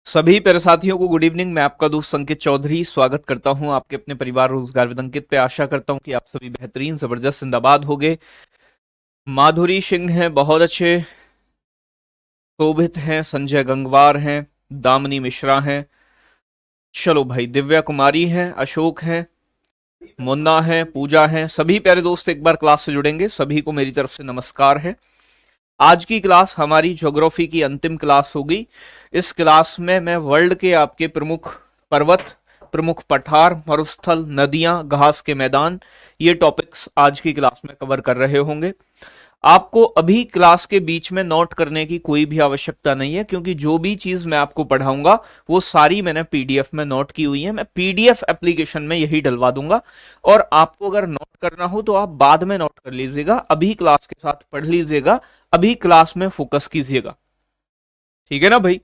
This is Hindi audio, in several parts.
सभी प्यारे साथियों को गुड इवनिंग। मैं आपका दोस्त संकेत चौधरी स्वागत करता हूं आपके अपने परिवार रोजगार विद अंकित पे। आशा करता हूं कि आप सभी बेहतरीन जबरदस्त जिंदाबाद होंगे। माधुरी सिंह हैं, बहुत अच्छे। शोभित हैं, संजय गंगवार हैं, दामिनी मिश्रा हैं। चलो भाई, दिव्या कुमारी हैं, अशोक हैं, मुन्ना है, पूजा है। सभी प्यारे दोस्त एक बार क्लास से जुड़ेंगे, सभी को मेरी तरफ से नमस्कार है। आज की क्लास हमारी ज्योग्राफी की अंतिम क्लास होगी। इस क्लास में मैं वर्ल्ड के आपके प्रमुख पर्वत, प्रमुख पठार, मरुस्थल, नदियां, घास के मैदान, ये टॉपिक्स आज की क्लास में कवर कर रहे होंगे। आपको अभी क्लास के बीच में नोट करने की कोई भी आवश्यकता नहीं है, क्योंकि जो भी चीज मैं आपको पढ़ाऊंगा वो सारी मैंने पीडीएफ में नोट की हुई है। मैं पीडीएफ एप्लीकेशन में यही डलवा दूंगा, और आपको अगर नोट करना हो तो आप बाद में नोट कर लीजिएगा, अभी क्लास के साथ पढ़ लीजिएगा, अभी क्लास में फोकस कीजिएगा। ठीक है ना भाई?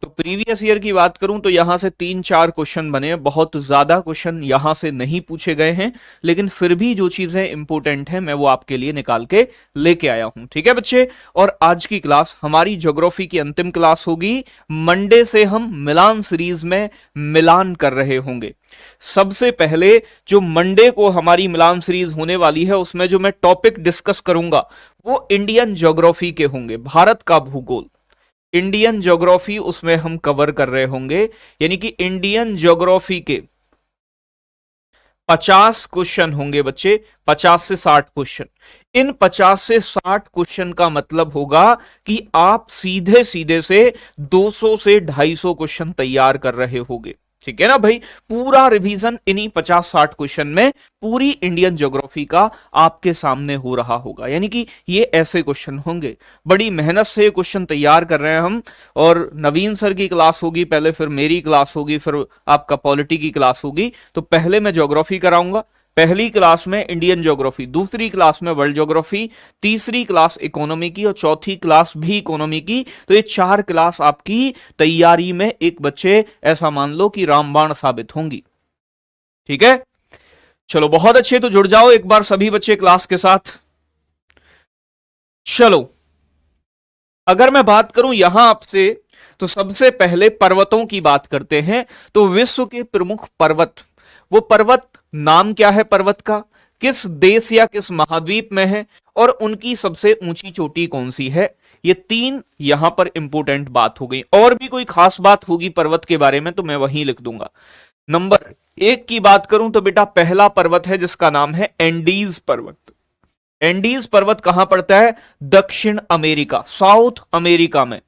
तो प्रीवियस ईयर की बात करूं तो यहां से 3-4 क्वेश्चन बने, बहुत ज्यादा क्वेश्चन यहां से नहीं पूछे गए हैं, लेकिन फिर भी जो चीजें इंपॉर्टेंट हैं मैं वो आपके लिए निकाल के लेके आया हूं। ठीक है बच्चे? और आज की क्लास हमारी ज्योग्राफी की अंतिम क्लास होगी। मंडे से हम मिलान सीरीज में मिलान कर रहे होंगे। सबसे पहले जो मंडे को हमारी मिलान सीरीज होने वाली है, उसमें जो मैं टॉपिक डिस्कस करूंगा वो इंडियन ज्योग्राफी के होंगे, भारत का भूगोल। इंडियन ज्योग्राफी उसमें हम कवर कर रहे होंगे, यानी कि इंडियन ज्योग्राफी के 50 क्वेश्चन होंगे बच्चे, 50 से 60 क्वेश्चन। इन 50 से 60 क्वेश्चन का मतलब होगा कि आप सीधे सीधे से 200 से 250 क्वेश्चन तैयार कर रहे होंगे। ठीक है ना भाई? पूरा रिवीजन इन्हीं 50-60 क्वेश्चन में पूरी इंडियन ज्योग्राफी का आपके सामने हो रहा होगा, यानी कि ये ऐसे क्वेश्चन होंगे। बड़ी मेहनत से क्वेश्चन तैयार कर रहे हैं हम, और नवीन सर की क्लास होगी पहले, फिर मेरी क्लास होगी, फिर आपका पॉलिटी की क्लास होगी। तो पहले मैं ज्योग्राफी कराऊंगा, पहली क्लास में इंडियन ज्योग्राफी, दूसरी क्लास में वर्ल्ड ज्योग्राफी, तीसरी क्लास इकोनॉमी की, और चौथी क्लास भी इकोनॉमी की। तो ये 4 क्लास आपकी तैयारी में एक बच्चे ऐसा मान लो कि रामबाण साबित होंगी। ठीक है? चलो बहुत अच्छे, तो जुड़ जाओ एक बार सभी बच्चे क्लास के साथ। चलो, अगर मैं बात करूं यहां आपसे, तो सबसे पहले पर्वतों की बात करते हैं। तो विश्व के प्रमुख पर्वत, वो पर्वत नाम क्या है पर्वत का, किस देश या किस महाद्वीप में है, और उनकी सबसे ऊंची चोटी कौन सी है। ये 3 यहां पर इंपोर्टेंट बात हो गई। और भी कोई खास बात होगी पर्वत के बारे में तो मैं वहीं लिख दूंगा। नंबर 1 की बात करूं तो बेटा पहला पर्वत है जिसका नाम है एंडीज पर्वत। एंडीज पर्वत कहां पड़ता है? दक्षिण अमेरिका, साउथ अमेरिका में।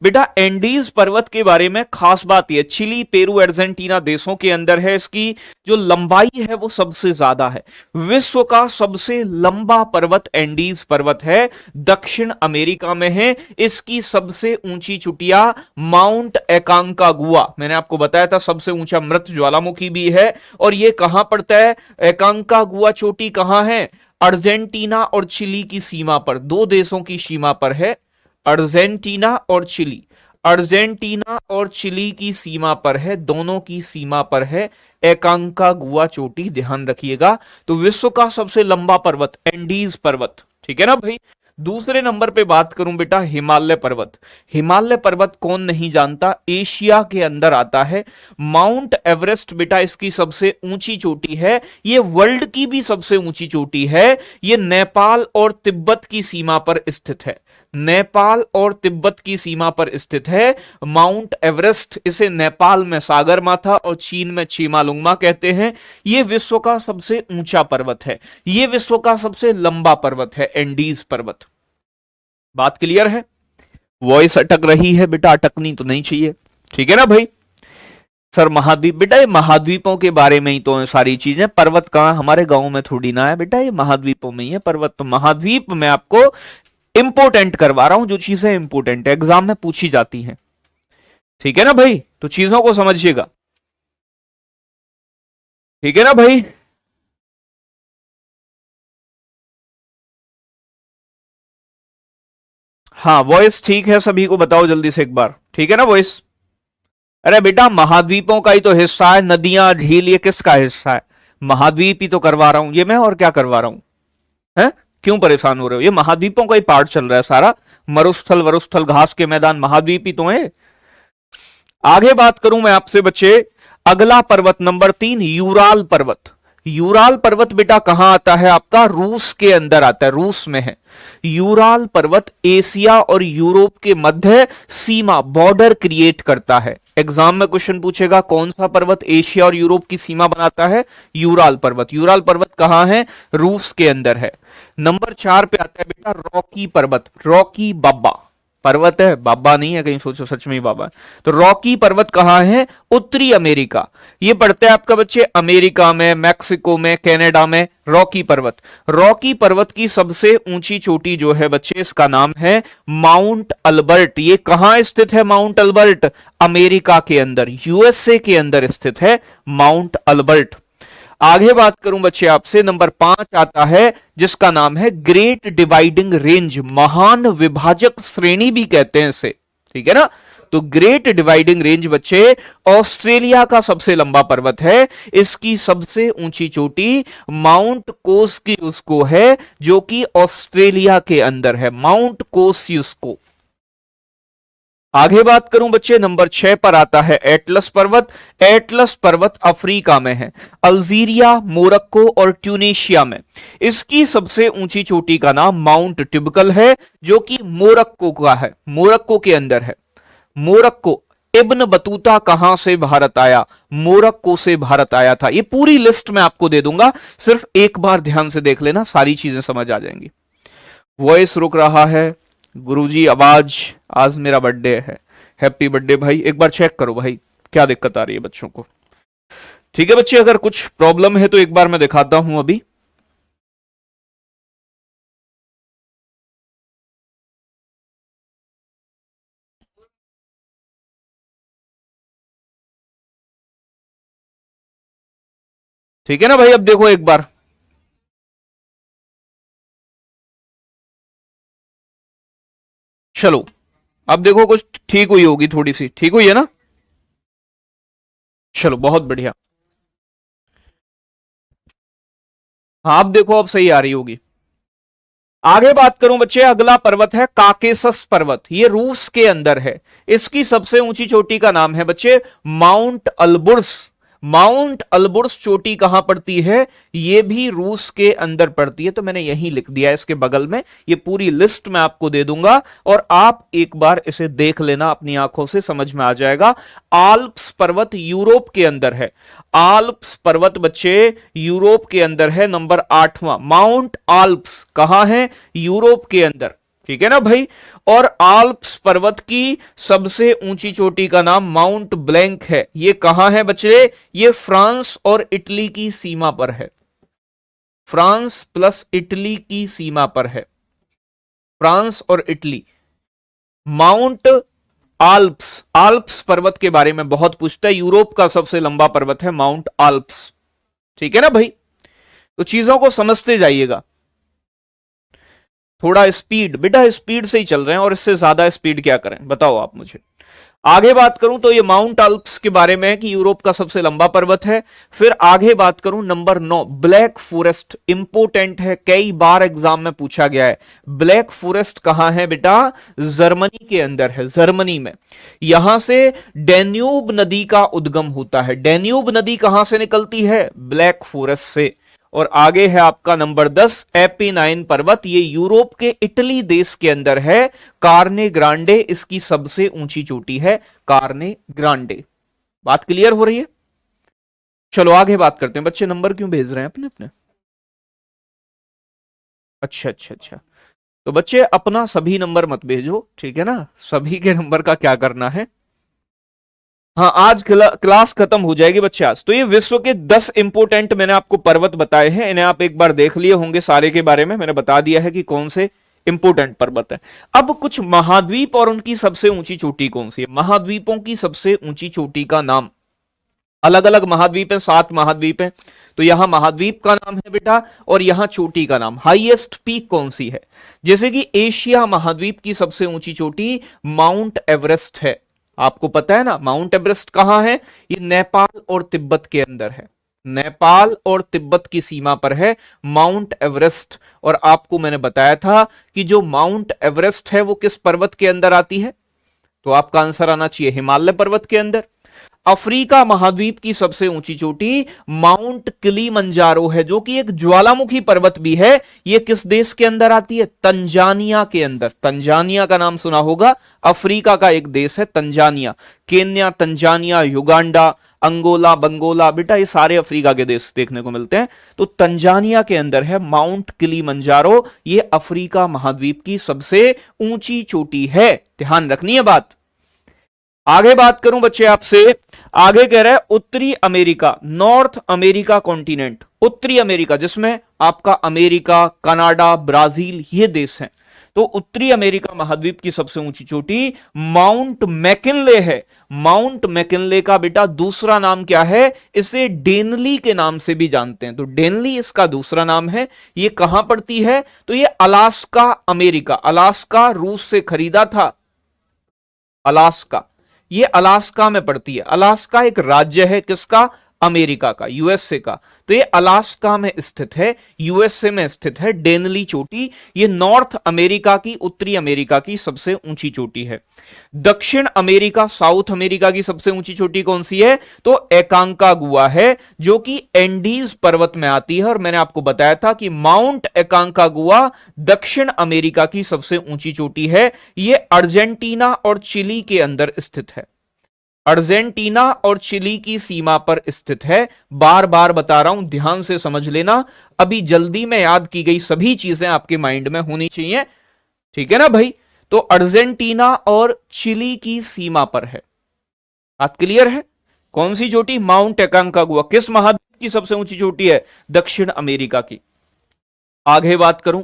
बेटा एंडीज पर्वत के बारे में खास बात यह, चिली, पेरू, अर्जेंटीना देशों के अंदर है। इसकी जो लंबाई है वो सबसे ज्यादा है। विश्व का सबसे लंबा पर्वत एंडीज पर्वत है, दक्षिण अमेरिका में है। इसकी सबसे ऊंची चोटियां माउंट एकांकागुआ, मैंने आपको बताया था सबसे ऊंचा मृत ज्वालामुखी भी है। और यह कहां पड़ता है? एकांकागुआ चोटी कहां है? अर्जेंटीना और चिली की सीमा पर, 2 देशों की सीमा पर है। अर्जेंटीना और चिली, अर्जेंटीना और चिली की सीमा पर है, दोनों की सीमा पर है एकांकागुआ चोटी, ध्यान रखिएगा। तो विश्व का सबसे लंबा पर्वत एंडीज पर्वत। ठीक है ना भाई? दूसरे नंबर पे बात करूं बेटा हिमालय पर्वत। हिमालय पर्वत कौन नहीं जानता, एशिया के अंदर आता है। माउंट एवरेस्ट बेटा इसकी सबसे ऊंची चोटी है, ये वर्ल्ड की भी सबसे ऊंची चोटी है। ये नेपाल और तिब्बत की सीमा पर स्थित है, नेपाल और तिब्बत की सीमा पर स्थित है माउंट एवरेस्ट। इसे नेपाल में सागरमाथा और चीन में चीमालुंगमा कहते हैं। यह विश्व का सबसे ऊंचा पर्वत है, यह विश्व का सबसे लंबा पर्वत है एंडीज पर्वत। बात क्लियर है? वॉइस अटक रही है बेटा, अटकनी तो नहीं चाहिए। ठीक है ना भाई? सर महाद्वीप, बेटा ये महाद्वीपों के बारे में ही तो सारी चीजें। पर्वत कहां, हमारे गांव में थोड़ी ना है बेटा, ये महाद्वीपों में ही है पर्वत। तो महाद्वीप में आपको इंपोर्टेंट करवा रहा हूं, जो चीजें इंपोर्टेंट एग्जाम में पूछी जाती हैं। ठीक है ना भाई? तो चीजों को समझिएगा। ठीक है ना भाई? हाँ, वॉइस ठीक है? सभी को बताओ जल्दी से एक बार, ठीक है ना वॉइस? अरे बेटा महाद्वीपों का ही तो हिस्सा है, नदियां झील ये किसका हिस्सा है? महाद्वीप ही तो करवा रहा हूं ये मैं, और क्या करवा रहा हूं? है? क्यों परेशान हो रहे हो? ये महाद्वीपों का ही पार्ट चल रहा है सारा। मरुस्थल वरुस्थल घास के मैदान महाद्वीप ही तो है। आगे बात करूं मैं आपसे बच्चे, अगला पर्वत नंबर 3 यूराल पर्वत। यूराल पर्वत बेटा कहां आता है आपका? रूस के अंदर आता है, रूस में है। यूराल पर्वत एशिया और यूरोप के मध्य सीमा, बॉर्डर क्रिएट करता है। एग्जाम में क्वेश्चन पूछेगा कौन सा पर्वत एशिया और यूरोप की सीमा बनाता है? यूराल पर्वत। यूराल पर्वत कहां है? रूस के अंदर है। नंबर 4 पे आता है बेटा रॉकी पर्वत। रॉकी बाबा पर्वत है, बाबा नहीं है, कहीं सोचो सच में ही बाबा है। तो रॉकी पर्वत कहां है? उत्तरी अमेरिका। ये पड़ता है आपका बच्चे अमेरिका में, मैक्सिको में, कनाडा में। रॉकी पर्वत, रॉकी पर्वत की सबसे ऊंची चोटी जो है बच्चे, इसका नाम है माउंट अल्बर्ट। ये कहां स्थित है माउंट अल्बर्ट? अमेरिका के अंदर, यूएसए के अंदर स्थित है माउंट अल्बर्ट। आगे बात करूं बच्चे आपसे, नंबर 5 आता है जिसका नाम है ग्रेट डिवाइडिंग रेंज। महान विभाजक श्रेणी भी कहते हैं इसे, ठीक है ना। तो ग्रेट डिवाइडिंग रेंज बच्चे ऑस्ट्रेलिया का सबसे लंबा पर्वत है। इसकी सबसे ऊंची चोटी माउंट कोस्सियुस्को है, जो कि ऑस्ट्रेलिया के अंदर है, माउंट कोस्सियुस्को। आगे बात करूं बच्चे, नंबर 6 पर आता है एटलस पर्वत। एटलस पर्वत अफ्रीका में है, अल्जीरिया, मोरक्को और ट्यूनीशिया में। इसकी सबसे ऊंची चोटी का नाम माउंट टिबकल है, जो कि मोरक्को का है, मोरक्को के अंदर है। मोरक्को, इब्न बतूता कहां से भारत आया? मोरक्को से भारत आया था। ये पूरी लिस्ट मैं आपको दे दूंगा, सिर्फ एक बार ध्यान से देख लेना, सारी चीजें समझ आ जाएंगी। वॉइस रुक रहा है गुरुजी, आवाज, आज मेरा बर्थडे है, हैप्पी बर्थडे भाई। एक बार चेक करो भाई क्या दिक्कत आ रही है बच्चों को। ठीक है बच्चे, अगर कुछ प्रॉब्लम है तो एक बार मैं दिखाता हूं अभी। ठीक है ना भाई, अब देखो एक बार। चलो अब देखो, कुछ ठीक हुई होगी, थोड़ी सी ठीक हुई है ना। चलो बहुत बढ़िया। हाँ अब देखो, अब सही आ रही होगी। आगे बात करूं बच्चे, अगला पर्वत है काकेसस पर्वत। ये रूस के अंदर है। इसकी सबसे ऊंची चोटी का नाम है बच्चे माउंट अल्बुर्स। माउंट अल्बुर्स चोटी कहां पड़ती है? ये भी रूस के अंदर पड़ती है। तो मैंने यहीं लिख दिया इसके बगल में, ये पूरी लिस्ट मैं आपको दे दूंगा और आप एक बार इसे देख लेना, अपनी आंखों से समझ में आ जाएगा। आल्प्स पर्वत यूरोप के अंदर है। आल्प्स पर्वत बच्चे यूरोप के अंदर है, नंबर 8वां। माउंट आल्प्स कहां है? यूरोप के अंदर, ठीक है ना भाई। और आल्प्स पर्वत की सबसे ऊंची चोटी का नाम माउंट ब्लैंक है। ये कहां है बच्चे? ये फ्रांस और इटली की सीमा पर है। फ्रांस प्लस इटली की सीमा पर है, फ्रांस और इटली। माउंट आल्प्स, आल्प्स पर्वत के बारे में बहुत पूछता है। यूरोप का सबसे लंबा पर्वत है माउंट आल्प्स, ठीक है ना भाई। तो चीजों को समझते जाइएगा। थोड़ा स्पीड, बेटा स्पीड से ही चल रहे हैं, और इससे ज्यादा स्पीड क्या करें बताओ आप मुझे। आगे बात करूं तो ये माउंट आल्प्स के बारे में है कि यूरोप का सबसे लंबा पर्वत है। फिर आगे बात करूं नंबर 9, ब्लैक फॉरेस्ट। इंपोर्टेंट है, कई बार एग्जाम में पूछा गया है। ब्लैक फॉरेस्ट कहां है बेटा? जर्मनी के अंदर है, जर्मनी में। यहां से डेन्यूब नदी का उद्गम होता है। डेन्यूब नदी कहां से निकलती है? ब्लैक फॉरेस्ट से। और आगे है आपका नंबर 10 एपिनाइन पर्वत। ये यूरोप के इटली देश के अंदर है। कार्ने ग्रांडे इसकी सबसे ऊंची चोटी है, कार्ने ग्रांडे। बात क्लियर हो रही है? चलो आगे बात करते हैं। बच्चे नंबर क्यों भेज रहे हैं अपने अपने? अच्छा अच्छा अच्छा, तो बच्चे अपना सभी नंबर मत भेजो, ठीक है ना। सभी के नंबर का क्या करना है। हाँ आज क्लास खत्म हो जाएगी बच्चे आज। तो ये विश्व के 10 इंपोर्टेंट मैंने आपको पर्वत बताए हैं, इन्हें आप एक बार देख लिए होंगे। सारे के बारे में मैंने बता दिया है कि कौन से इंपोर्टेंट पर्वत है। अब कुछ महाद्वीप और उनकी सबसे ऊंची चोटी कौन सी है। महाद्वीपों की सबसे ऊंची चोटी का नाम, अलग अलग महाद्वीप है, 7 महाद्वीप है। तो यहां महाद्वीप का नाम है बेटा, और यहां चोटी का नाम। हाईएस्ट पीक कौन सी है? जैसे कि एशिया महाद्वीप की सबसे ऊंची चोटी माउंट एवरेस्ट है। आपको पता है ना माउंट एवरेस्ट कहां है? ये नेपाल और तिब्बत के अंदर है। नेपाल और तिब्बत की सीमा पर है माउंट एवरेस्ट। और आपको मैंने बताया था कि जो माउंट एवरेस्ट है वो किस पर्वत के अंदर आती है? तो आपका आंसर आना चाहिए हिमालय पर्वत के अंदर। अफ्रीका महाद्वीप की सबसे ऊंची चोटी माउंट किलिमंजारो है, जो कि एक ज्वालामुखी पर्वत भी है। यह किस देश के अंदर आती है? तंजानिया के अंदर। तंजानिया का नाम सुना होगा, अफ्रीका का एक देश है Tanzania. Kenya, Tanzania, Uganda, Angola, बंगोला, बेटा ये सारे अफ्रीका के देश देखने को मिलते हैं। तो तंजानिया के अंदर है माउंट किलिमंजारो, ये अफ्रीका महाद्वीप की सबसे ऊंची चोटी है। ध्यान रखनी है बात। आगे बात करूं बच्चे आपसे, आगे कह रहा है उत्तरी अमेरिका, नॉर्थ अमेरिका कॉन्टिनेंट, उत्तरी अमेरिका जिसमें आपका अमेरिका, कनाडा, ब्राजील ये देश हैं। तो उत्तरी अमेरिका महाद्वीप की सबसे ऊंची चोटी माउंट मैकिनले है। माउंट मैकिनले का बेटा दूसरा नाम क्या है? इसे डेनली के नाम से भी जानते हैं। तो डेनली इसका दूसरा नाम है। ये कहां पड़ती है? तो ये अलास्का अमेरिका, अलास्का रूस से खरीदा था। अलास्का, ये अलास्का में पड़ती है। अलास्का एक राज्य है किसका? अमेरिका का, यूएसए का। तो ये अलास्का में स्थित है, यूएसए में स्थित है डेनली चोटी। ये नॉर्थ अमेरिका की, उत्तरी अमेरिका की सबसे ऊंची चोटी है। दक्षिण अमेरिका, साउथ अमेरिका की सबसे ऊंची चोटी कौन सी है? तो एकांकागुआ है, जो कि एंडीज पर्वत में आती है। और मैंने आपको बताया था कि माउंट एकांकागुआ दक्षिण अमेरिका की सबसे ऊंची चोटी है। यह अर्जेंटीना और चिली के अंदर स्थित है। अर्जेंटीना और चिली की सीमा पर स्थित है। बार बार बता रहा हूं, ध्यान से समझ लेना। अभी जल्दी में याद की गई सभी चीजें आपके माइंड में होनी चाहिए, ठीक है ना भाई? तो अर्जेंटीना और चिली की सीमा पर है। बात क्लियर है? कौन सी चोटी? माउंट एकांकागुआ। किस महाद्वीप की सबसे ऊंची चोटी है? दक्षिण अमेरिका की। आगे बात करूं,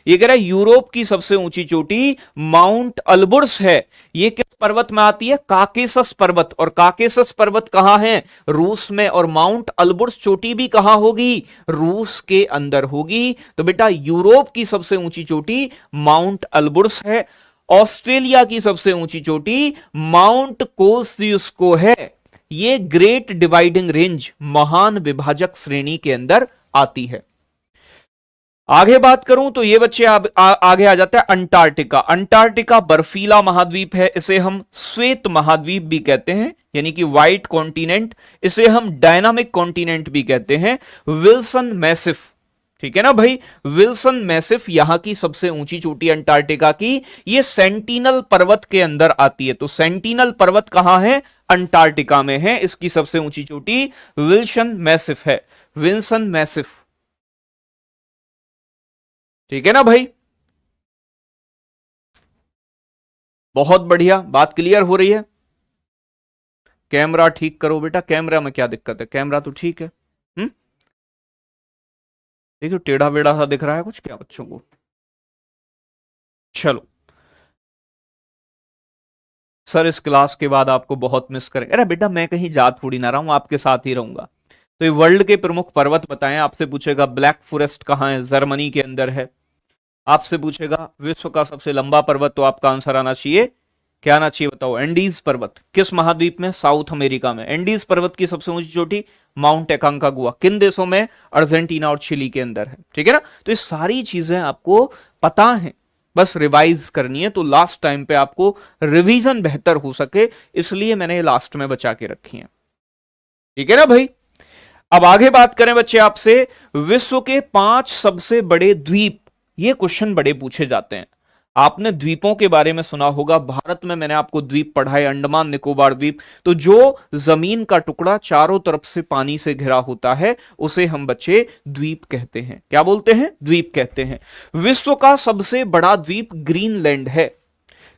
ये कह रहा है यूरोप की सबसे ऊंची चोटी माउंट अल्बुर्स है। ये किस पर्वत में आती है? काकेसस पर्वत। और काकेसस पर्वत कहां है? रूस में। और माउंट अल्बुर्स चोटी भी कहां होगी? रूस के अंदर होगी। तो बेटा यूरोप की सबसे ऊंची चोटी माउंट अल्बुर्स है। ऑस्ट्रेलिया की सबसे ऊंची चोटी माउंट कोस्सियुस्को है। ये ग्रेट डिवाइडिंग रेंज, महान विभाजक श्रेणी के अंदर आती है। आगे बात करूं तो ये बच्चे आगे आ जाता है अंटार्कटिका। अंटार्कटिका बर्फीला महाद्वीप है। इसे हम श्वेत महाद्वीप भी कहते हैं, यानी कि व्हाइट कॉन्टिनेंट। इसे हम डायनामिक कॉन्टिनेंट भी कहते हैं। विल्सन मैसिफ, ठीक है ना भाई? विल्सन मैसिफ यहां की सबसे ऊंची चोटी अंटार्कटिका की। ये सेंटिनल पर्वत के अंदर आती है। तो सेंटिनल पर्वत कहां है? अंटार्कटिका में है। इसकी सबसे ऊंची चोटी विल्सन मैसिफ है। विल्सन मैसिफ, ठीक है ना भाई? बहुत बढ़िया, बात क्लियर हो रही है? कैमरा ठीक करो बेटा। कैमरा में क्या दिक्कत है? कैमरा तो ठीक है। देखो टेढ़ा बेड़ा सा दिख रहा है कुछ क्या बच्चों को? चलो सर, इस क्लास के बाद आपको बहुत मिस करें। अरे बेटा मैं कहीं जा थोड़ी ना रहा हूं, आपके साथ ही रहूंगा। तो ये वर्ल्ड के प्रमुख पर्वत बताएं। आपसे पूछेगा ब्लैक फॉरेस्ट कहां है? जर्मनी के अंदर है। आपसे पूछेगा विश्व का सबसे लंबा पर्वत, तो आपका आंसर आना चाहिए, क्या आना चाहिए बताओ? एंडीज पर्वत। किस महाद्वीप में? साउथ अमेरिका में। एंडीज पर्वत की सबसे ऊंची चोटी माउंट एकांकागुआ। किन देशों में? अर्जेंटीना और चिली के अंदर है, ठीक है ना? तो ये सारी चीजें आपको पता है, बस रिवाइज करनी है। तो लास्ट टाइम पे आपको रिवीजन बेहतर हो सके, इसलिए मैंने लास्ट में बचा के रखी है, ठीक है ना भाई? अब आगे बात करें बच्चे आपसे, विश्व के 5 सबसे बड़े द्वीप। ये क्वेश्चन बड़े पूछे जाते हैं। आपने द्वीपों के बारे में सुना होगा। भारत में मैंने आपको द्वीप पढ़ाए, अंडमान निकोबार द्वीप। तो जो जमीन का टुकड़ा चारों तरफ से पानी से घिरा होता है, उसे हम बच्चे द्वीप कहते हैं। क्या बोलते हैं? द्वीप कहते हैं। विश्व का सबसे बड़ा द्वीप ग्रीनलैंड है।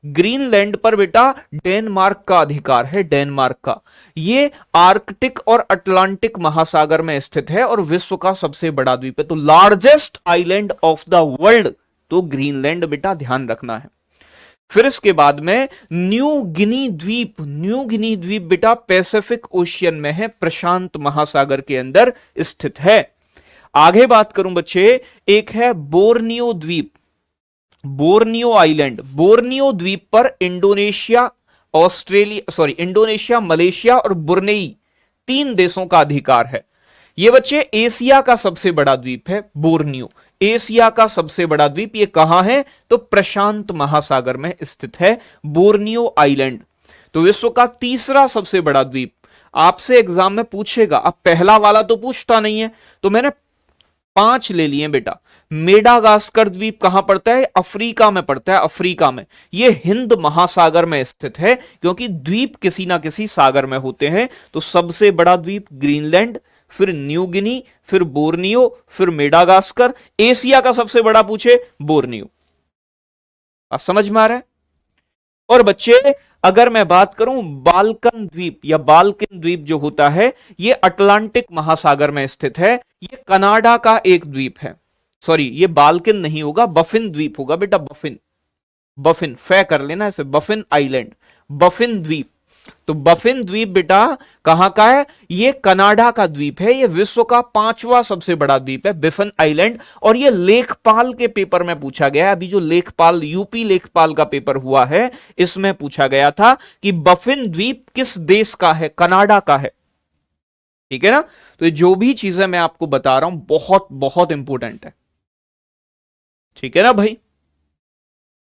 ग्रीनलैंड पर बेटा डेनमार्क का अधिकार है, डेनमार्क का। ये आर्कटिक और अटलांटिक महासागर में स्थित है और विश्व का सबसे बड़ा द्वीप है। तो largest island of the world, तो ग्रीनलैंड बेटा ध्यान रखना है। फिर इसके बाद में न्यू गिनी द्वीप। न्यू गिनी द्वीप बेटा पैसिफिक ओशियन में है, प्रशांत महासागर के अंदर स्थित है। आगे बात करूं बच्चे, एक है बोर्नियो द्वीप, बोर्नियो आइलैंड। बोर्नियो द्वीप पर इंडोनेशिया, इंडोनेशिया, मलेशिया और बुर्नेई 3 देशों का अधिकार है। यह बच्चे एशिया का सबसे बड़ा द्वीप है बोर्नियो। एशिया का सबसे बड़ा द्वीप ये कहां है? तो प्रशांत महासागर में स्थित है, बोर्नियो आइलैंड। तो विश्व का तीसरा सबसे बड़ा द्वीप आपसे एग्जाम में पूछेगा। अब पहला वाला तो पूछता नहीं है, तो मैंने 5 ले लिए बेटा। मेडागास्कर द्वीप कहां पड़ता है? अफ्रीका में पड़ता है, अफ्रीका में। यह हिंद महासागर में स्थित है, क्योंकि द्वीप किसी ना किसी सागर में होते हैं। तो सबसे बड़ा द्वीप ग्रीनलैंड, फिर न्यू गिनी, फिर बोर्नियो, फिर मेडागास्कर। एशिया का सबसे बड़ा पूछे, बोर्नियो। समझ में आ रहा है? और बच्चे अगर मैं बात करूं बाल्कन द्वीप या बाल्कन द्वीप जो होता है, यह अटलांटिक महासागर में स्थित है। यह कनाडा का एक द्वीप है। सॉरी, ये बाल्कन नहीं होगा, बफिन द्वीप होगा बेटा, बफिन। बफिन फै कर लेना इसे, बफिन आइलैंड, बफिन द्वीप। तो बफिन द्वीप बेटा कहां का है? ये कनाडा का द्वीप है। ये विश्व का 5वां सबसे बड़ा द्वीप है, बफिन आइलैंड। और ये लेखपाल के पेपर में पूछा गया। अभी जो लेखपाल, यूपी लेखपाल का पेपर हुआ है, इसमें पूछा गया था कि बफिन द्वीप किस देश का है? कनाडा का है। ठीक है ना? तो जो भी चीजें मैं आपको बता रहा हूं बहुत बहुत इंपॉर्टेंट है। ठीक है ना भाई?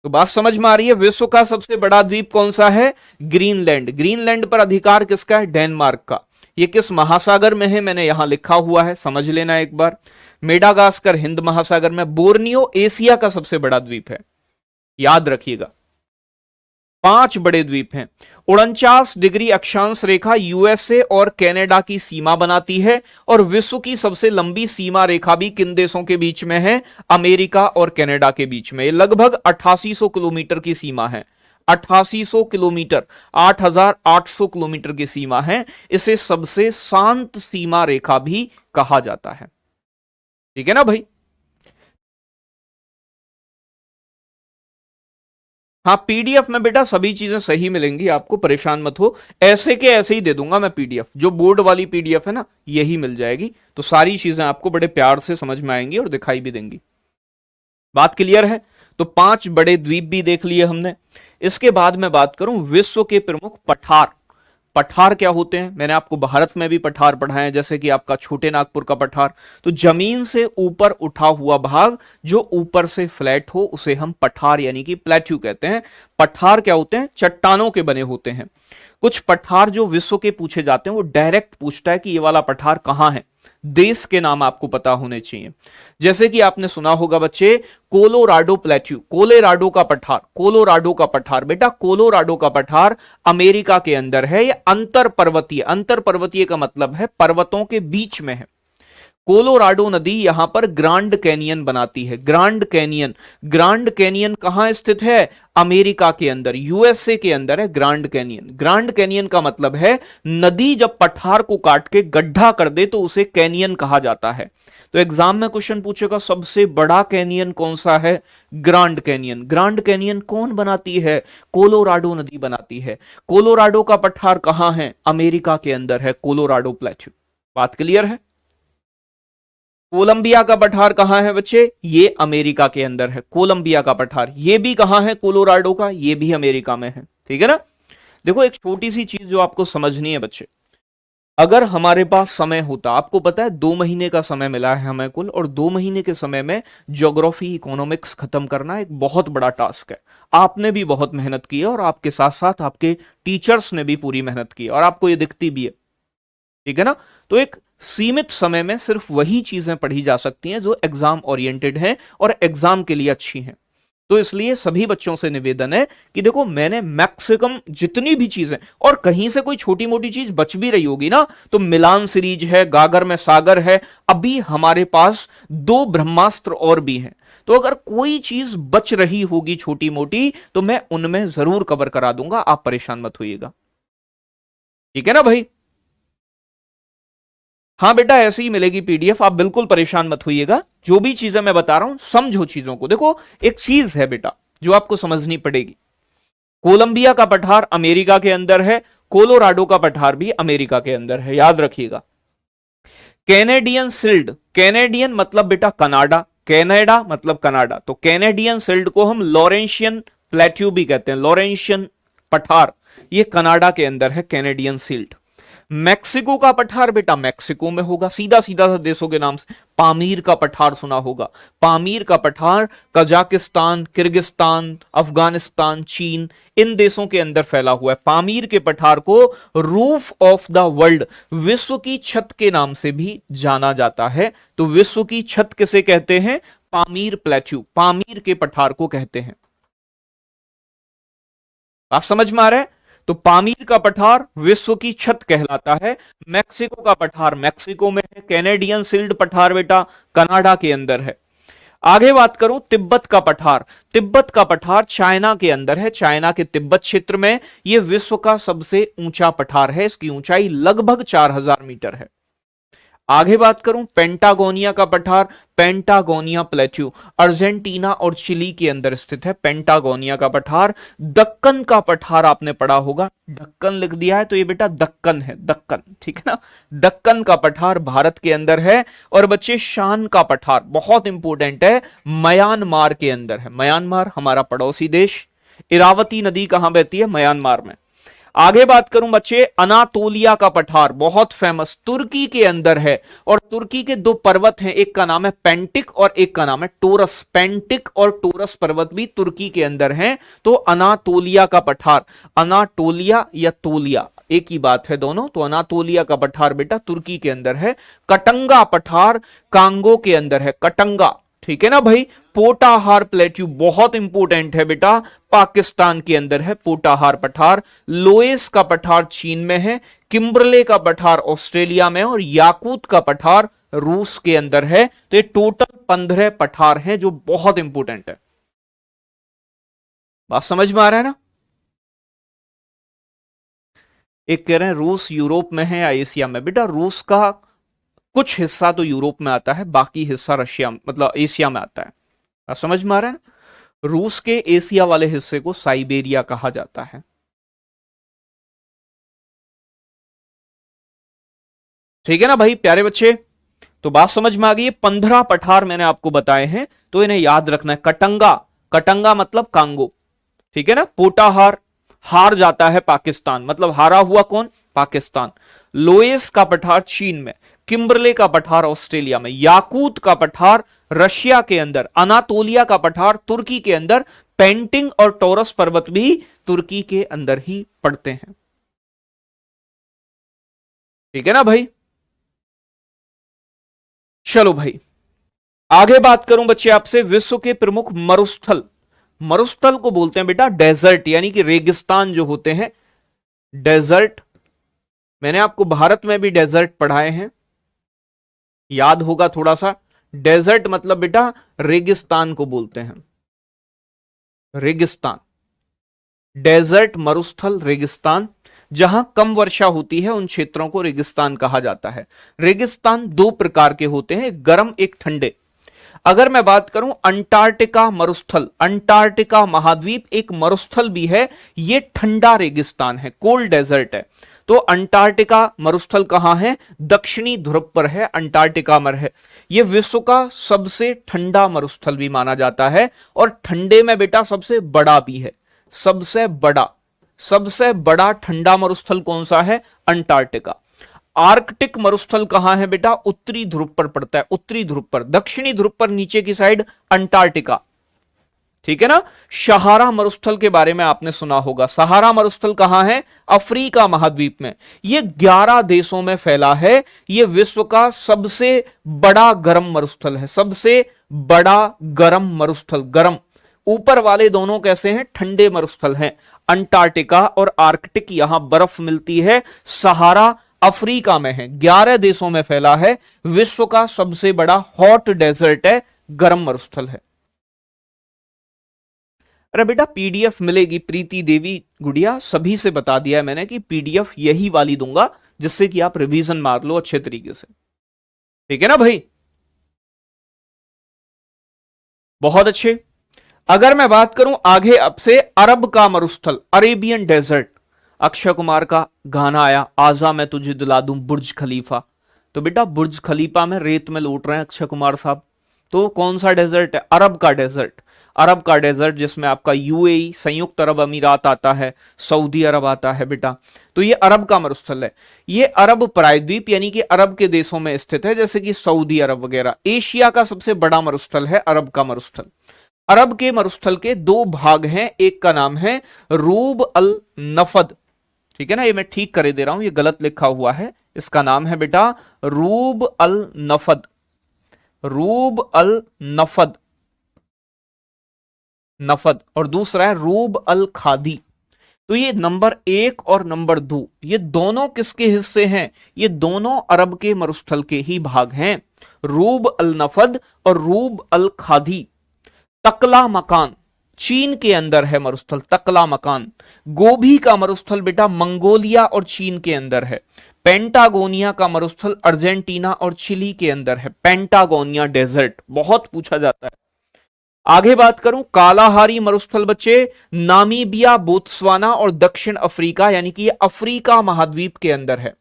तो बात समझ में आ रही है? विश्व का सबसे बड़ा द्वीप कौन सा है? ग्रीनलैंड। ग्रीनलैंड पर अधिकार किसका है? डेनमार्क का। ये किस महासागर में है? मैंने यहां लिखा हुआ है, समझ लेना एक बार। मेडागास्कर हिंद महासागर में। बोर्नियो एशिया का सबसे बड़ा द्वीप है, याद रखिएगा। 5 बड़े द्वीप हैं। 49 डिग्री अक्षांश रेखा यूएसए और कनाडा की सीमा बनाती है। और विश्व की सबसे लंबी सीमा रेखा भी किन देशों के बीच में है? अमेरिका और कनाडा के बीच में। लगभग 8800 किलोमीटर की सीमा है। 8800 किलोमीटर, 8800 किलोमीटर की सीमा है। इसे सबसे शांत सीमा रेखा भी कहा जाता है। ठीक है ना भाई? हाँ, पीडीएफ में बेटा सभी चीजें सही मिलेंगी आपको, परेशान मत हो। ऐसे के ऐसे ही दे दूंगा मैं पीडीएफ। जो बोर्ड वाली पीडीएफ है ना, यही मिल जाएगी। तो सारी चीजें आपको बड़े प्यार से समझ में आएंगी और दिखाई भी देंगी। बात क्लियर है? तो 5 बड़े द्वीप भी देख लिए हमने। इसके बाद मैं बात करूं विश्व के प्रमुख पठार। पठार क्या होते हैं? मैंने आपको भारत में भी पठार पढ़ाए हैं, जैसे कि आपका छोटे नागपुर का पठार। तो जमीन से ऊपर उठा हुआ भाग जो ऊपर से फ्लैट हो, उसे हम पठार यानी कि प्लेट्यू कहते हैं। पठार क्या होते हैं? चट्टानों के बने होते हैं। कुछ पठार जो विश्व के पूछे जाते हैं, वो डायरेक्ट पूछता है कि ये वाला पठार कहां है। देश के नाम आपको पता होने चाहिए। जैसे कि आपने सुना होगा बच्चे, कोलोराडो प्लेट्यू, कोलोराडो का पठार। कोलोराडो का पठार बेटा, कोलोराडो का पठार अमेरिका के अंदर है। यह अंतर पर्वतीय, अंतर पर्वतीय का मतलब है पर्वतों के बीच में है। कोलोराडो नदी यहां पर ग्रांड कैनियन बनाती है। ग्रांड कैनियन, ग्रांड कैनियन कहां स्थित है? अमेरिका के अंदर, यूएसए के अंदर है ग्रांड कैनियन। ग्रांड कैनियन का मतलब है नदी जब पठार को काट के गड्ढा कर दे तो उसे कैनियन कहा जाता है। तो एग्जाम में क्वेश्चन पूछेगा सबसे बड़ा कैनियन कौन सा है? Grand canyon. ग्रांड कैनियन कौन बनाती है? कोलोराडो नदी बनाती है। कोलोराडो का पठार कहां है? अमेरिका के अंदर है, कोलोराडो प्लेट्यू। बात क्लियर है? कोलंबिया का पठार कहां है बच्चे? ये अमेरिका के अंदर है, कोलंबिया का पठार। ये भी कहां है? कोलोराडो का, ये भी अमेरिका में है। ठीक है ना? देखो एक छोटी सी चीज जो आपको समझनी है बच्चे, अगर हमारे पास समय होता, आपको पता है 2 महीने का समय मिला है हमें कुल, और 2 महीने के समय में ज्योग्राफी इकोनॉमिक्स खत्म करना एक बहुत बड़ा टास्क है। आपने भी बहुत मेहनत की है और आपके साथ साथ आपके टीचर्स ने भी पूरी मेहनत की है, और आपको ये दिखती भी है। ठीक है ना? तो एक सीमित समय में सिर्फ वही चीजें पढ़ी जा सकती हैं जो एग्जाम ओरिएंटेड हैं और एग्जाम के लिए अच्छी हैं। तो इसलिए सभी बच्चों से निवेदन है कि देखो मैंने मैक्सिमम जितनी भी चीजें, और कहीं से कोई छोटी मोटी चीज बच भी रही होगी ना, तो मिलान सीरीज है, गागर में सागर है, अभी हमारे पास 2 ब्रह्मास्त्र और भी हैं। तो अगर कोई चीज बच रही होगी छोटी मोटी, तो मैं उनमें जरूर कवर करा दूंगा, आप परेशान मत होइएगा। ठीक है ना भाई? हाँ बेटा, ऐसे ही मिलेगी पीडीएफ, आप बिल्कुल परेशान मत होइएगा। जो भी चीजें मैं बता रहा हूं समझो चीजों को। देखो एक चीज है बेटा जो आपको समझनी पड़ेगी। कोलंबिया का पठार अमेरिका के अंदर है, कोलोराडो का पठार भी अमेरिका के अंदर है, याद रखिएगा। कैनेडियन सिल्ड, कैनेडियन मतलब बेटा कनाडा, कनाडा मतलब कनाडा, तो कैनेडियन सिल्ड को हम लॉरेंशियन प्लेट्यू भी कहते हैं, लॉरेंशियन पठार, ये कनाडा के अंदर है कैनेडियन सिल्ड। मैक्सिको का पठार बेटा मैक्सिको में होगा, सीधा सीधा सा देशों के नाम से। पामीर का पठार सुना होगा, पामीर का पठार कजाकिस्तान, किर्गिस्तान, अफगानिस्तान, चीन, इन देशों के अंदर फैला हुआ है। पामीर के पठार को रूफ ऑफ द वर्ल्ड, विश्व की छत के नाम से भी जाना जाता है। तो विश्व की छत किसे कहते हैं? पामीर प्लेट्यू, पामीर के पठार को कहते हैं। बात समझ में आ रहा है? तो पामीर का पठार विश्व की छत कहलाता है। मैक्सिको का पठार मैक्सिको में है। कैनेडियन सिल्ड पठार बेटा कनाडा के अंदर है। आगे बात करूं तिब्बत का पठार, तिब्बत का पठार चाइना के अंदर है, चाइना के तिब्बत क्षेत्र में। यह विश्व का सबसे ऊंचा पठार है, इसकी ऊंचाई लगभग 4000 मीटर है। आगे बात करूं पेंटागोनिया का पठार, पेंटागोनिया प्लेट्यू अर्जेंटीना और चिली के अंदर स्थित है। पेंटागोनिया का पठार। दक्कन का पठार आपने पढ़ा होगा, दक्कन लिख दिया है तो ये बेटा दक्कन है, दक्कन, ठीक है ना। दक्कन का पठार भारत के अंदर है। और बच्चे शान का पठार बहुत इंपॉर्टेंट है, म्यांमार के अंदर है। म्यांमार हमारा पड़ोसी देश। इरावती नदी कहां बहती है? म्यांमार में। आगे बात करूं बच्चे अनातोलिया का पठार, बहुत फेमस, तुर्की के अंदर है। और तुर्की के दो पर्वत हैं, एक का नाम है पेंटिक और एक का नाम है टोरस। पेंटिक और टोरस पर्वत भी तुर्की के अंदर हैं। तो अनातोलिया का पठार, अनाटोलिया या तोलिया एक ही बात है दोनों। तो अनातोलिया का पठार बेटा तुर्की के अंदर है। कटंगा पठार कांगो के अंदर है, कटंगा, ठीक है ना भाई। पोटाहार प्लेट्यू बहुत इंपॉर्टेंट है बेटा, पाकिस्तान के अंदर है पोटाहार पठार। लोएस का पठार चीन में है। किम्बरले का पठार ऑस्ट्रेलिया में है। और याकूत का पठार रूस के अंदर है। तो ये टोटल 15 पठार हैं जो बहुत इंपॉर्टेंट है। बात समझ में आ रहा है ना? एक कह रहे हैं रूस यूरोप में है या एशिया में। बेटा रूस का कुछ हिस्सा तो यूरोप में आता है, बाकी हिस्सा रशिया मतलब एशिया में आता है। समझ में आ रहा है? रूस के एशिया वाले हिस्से को साइबेरिया कहा जाता है। ठीक है ना भाई प्यारे बच्चे? तो बात समझ में आ गई। 15 पठार मैंने आपको बताए हैं, तो इन्हें याद रखना है। कटंगा, कटंगा मतलब कांगो, ठीक है ना। पोटाहार, हार जाता है पाकिस्तान, मतलब हारा हुआ कौन? पाकिस्तान। लोएस का पठार चीन में। किम्बरले का पठार ऑस्ट्रेलिया में। याकूत का पठार रशिया के अंदर। अनातोलिया का पठार तुर्की के अंदर। पेंटिंग और टोरस पर्वत भी तुर्की के अंदर ही पड़ते हैं। ठीक है ना भाई? चलो भाई आगे बात करूं बच्चे आपसे विश्व के प्रमुख मरुस्थल। मरुस्थल को बोलते हैं बेटा डेजर्ट, यानी कि रेगिस्तान जो होते हैं, डेजर्ट। मैंने आपको भारत में भी डेजर्ट पढ़ाए हैं, याद होगा थोड़ा सा। डेजर्ट मतलब बेटा रेगिस्तान को बोलते हैं, रेगिस्तान। डेजर्ट, मरुस्थल, रेगिस्तान। जहां कम वर्षा होती है उन क्षेत्रों को रेगिस्तान कहा जाता है। रेगिस्तान दो प्रकार के होते हैं, एक गर्म एक ठंडे। अगर मैं बात करूं अंटार्कटिका मरुस्थल, अंटार्कटिका महाद्वीप एक मरुस्थल भी है, यह ठंडा रेगिस्तान है, कोल्ड डेजर्ट है। तो अंटार्कटिका मरुस्थल कहां है? दक्षिणी ध्रुव पर है, अंटार्कटिका में है। यह विश्व का सबसे ठंडा मरुस्थल भी माना जाता है। और ठंडे में बेटा सबसे बड़ा भी है, सबसे बड़ा ठंडा मरुस्थल कौन सा है? अंटार्कटिका। आर्कटिक मरुस्थल कहां है बेटा? उत्तरी ध्रुव पर पड़ता है, उत्तरी ध्रुव पर। दक्षिणी ध्रुव पर नीचे की साइड अंटार्कटिका, ठीक है ना। सहारा मरुस्थल के बारे में आपने सुना होगा। सहारा मरुस्थल कहां है? अफ्रीका महाद्वीप में। यह 11 देशों में फैला है। यह विश्व का सबसे बड़ा गर्म मरुस्थल है, सबसे बड़ा गर्म मरुस्थल। गर्म, ऊपर वाले दोनों कैसे हैं? ठंडे मरुस्थल हैं। अंटार्कटिका और आर्कटिक, यहां बर्फ मिलती है। सहारा अफ्रीका में है, 11 देशों में फैला है। विश्व का सबसे बड़ा हॉट डेजर्ट है, गर्म मरुस्थल है। अरे बेटा पीडीएफ मिलेगी, प्रीति देवी गुड़िया सभी से बता दिया है मैंने कि पीडीएफ यही वाली दूंगा, जिससे कि आप रिवीजन मार लो अच्छे तरीके से। ठीक है ना भाई? बहुत अच्छे। अगर मैं बात करूं आगे अब से अरब का मरुस्थल, अरेबियन डेजर्ट। अक्षय कुमार का गाना आया, आजा मैं तुझे दिला दूं बुर्ज खलीफा। तो बेटा बुर्ज खलीफा में रेत में लौट रहे हैं अक्षय कुमार साहब। तो कौन सा डेजर्ट है? अरब का डेजर्ट। अरब का डेजर्ट जिसमें आपका यूएई संयुक्त अरब अमीरात आता है, सऊदी अरब आता है बेटा, तो ये अरब का मरुस्थल है। ये अरब प्रायद्वीप यानी कि अरब के देशों में स्थित है, जैसे कि सऊदी अरब वगैरह। एशिया का सबसे बड़ा मरुस्थल है अरब का मरुस्थल। अरब के मरुस्थल के दो भाग हैं, एक का नाम है रूब अल नफद, ठीक है ना, ये मैं ठीक करे दे रहा हूं, ये गलत लिखा हुआ है, इसका नाम है बेटा रूब अल नफद, रूब अल नफद, नफद, और दूसरा है रूब अल खादी। तो ये नंबर 1 और नंबर 2 ये दोनों किसके हिस्से हैं? ये दोनों अरब के मरुस्थल के ही भाग हैं, रूब अल नफद और रूब अल खादी। तकला मकान चीन के अंदर है मरुस्थल, तकला मकान। गोभी का मरुस्थल बेटा मंगोलिया और चीन के अंदर है। पेंटागोनिया का मरुस्थल अर्जेंटीना और चिली के अंदर है, पेंटागोनिया डेजर्ट, बहुत पूछा जाता है। आगे बात करूं, कालाहारी मरुस्थल बच्चे नामीबिया, बोत्सवाना और दक्षिण अफ्रीका, यानी कि ये अफ्रीका महाद्वीप के अंदर है।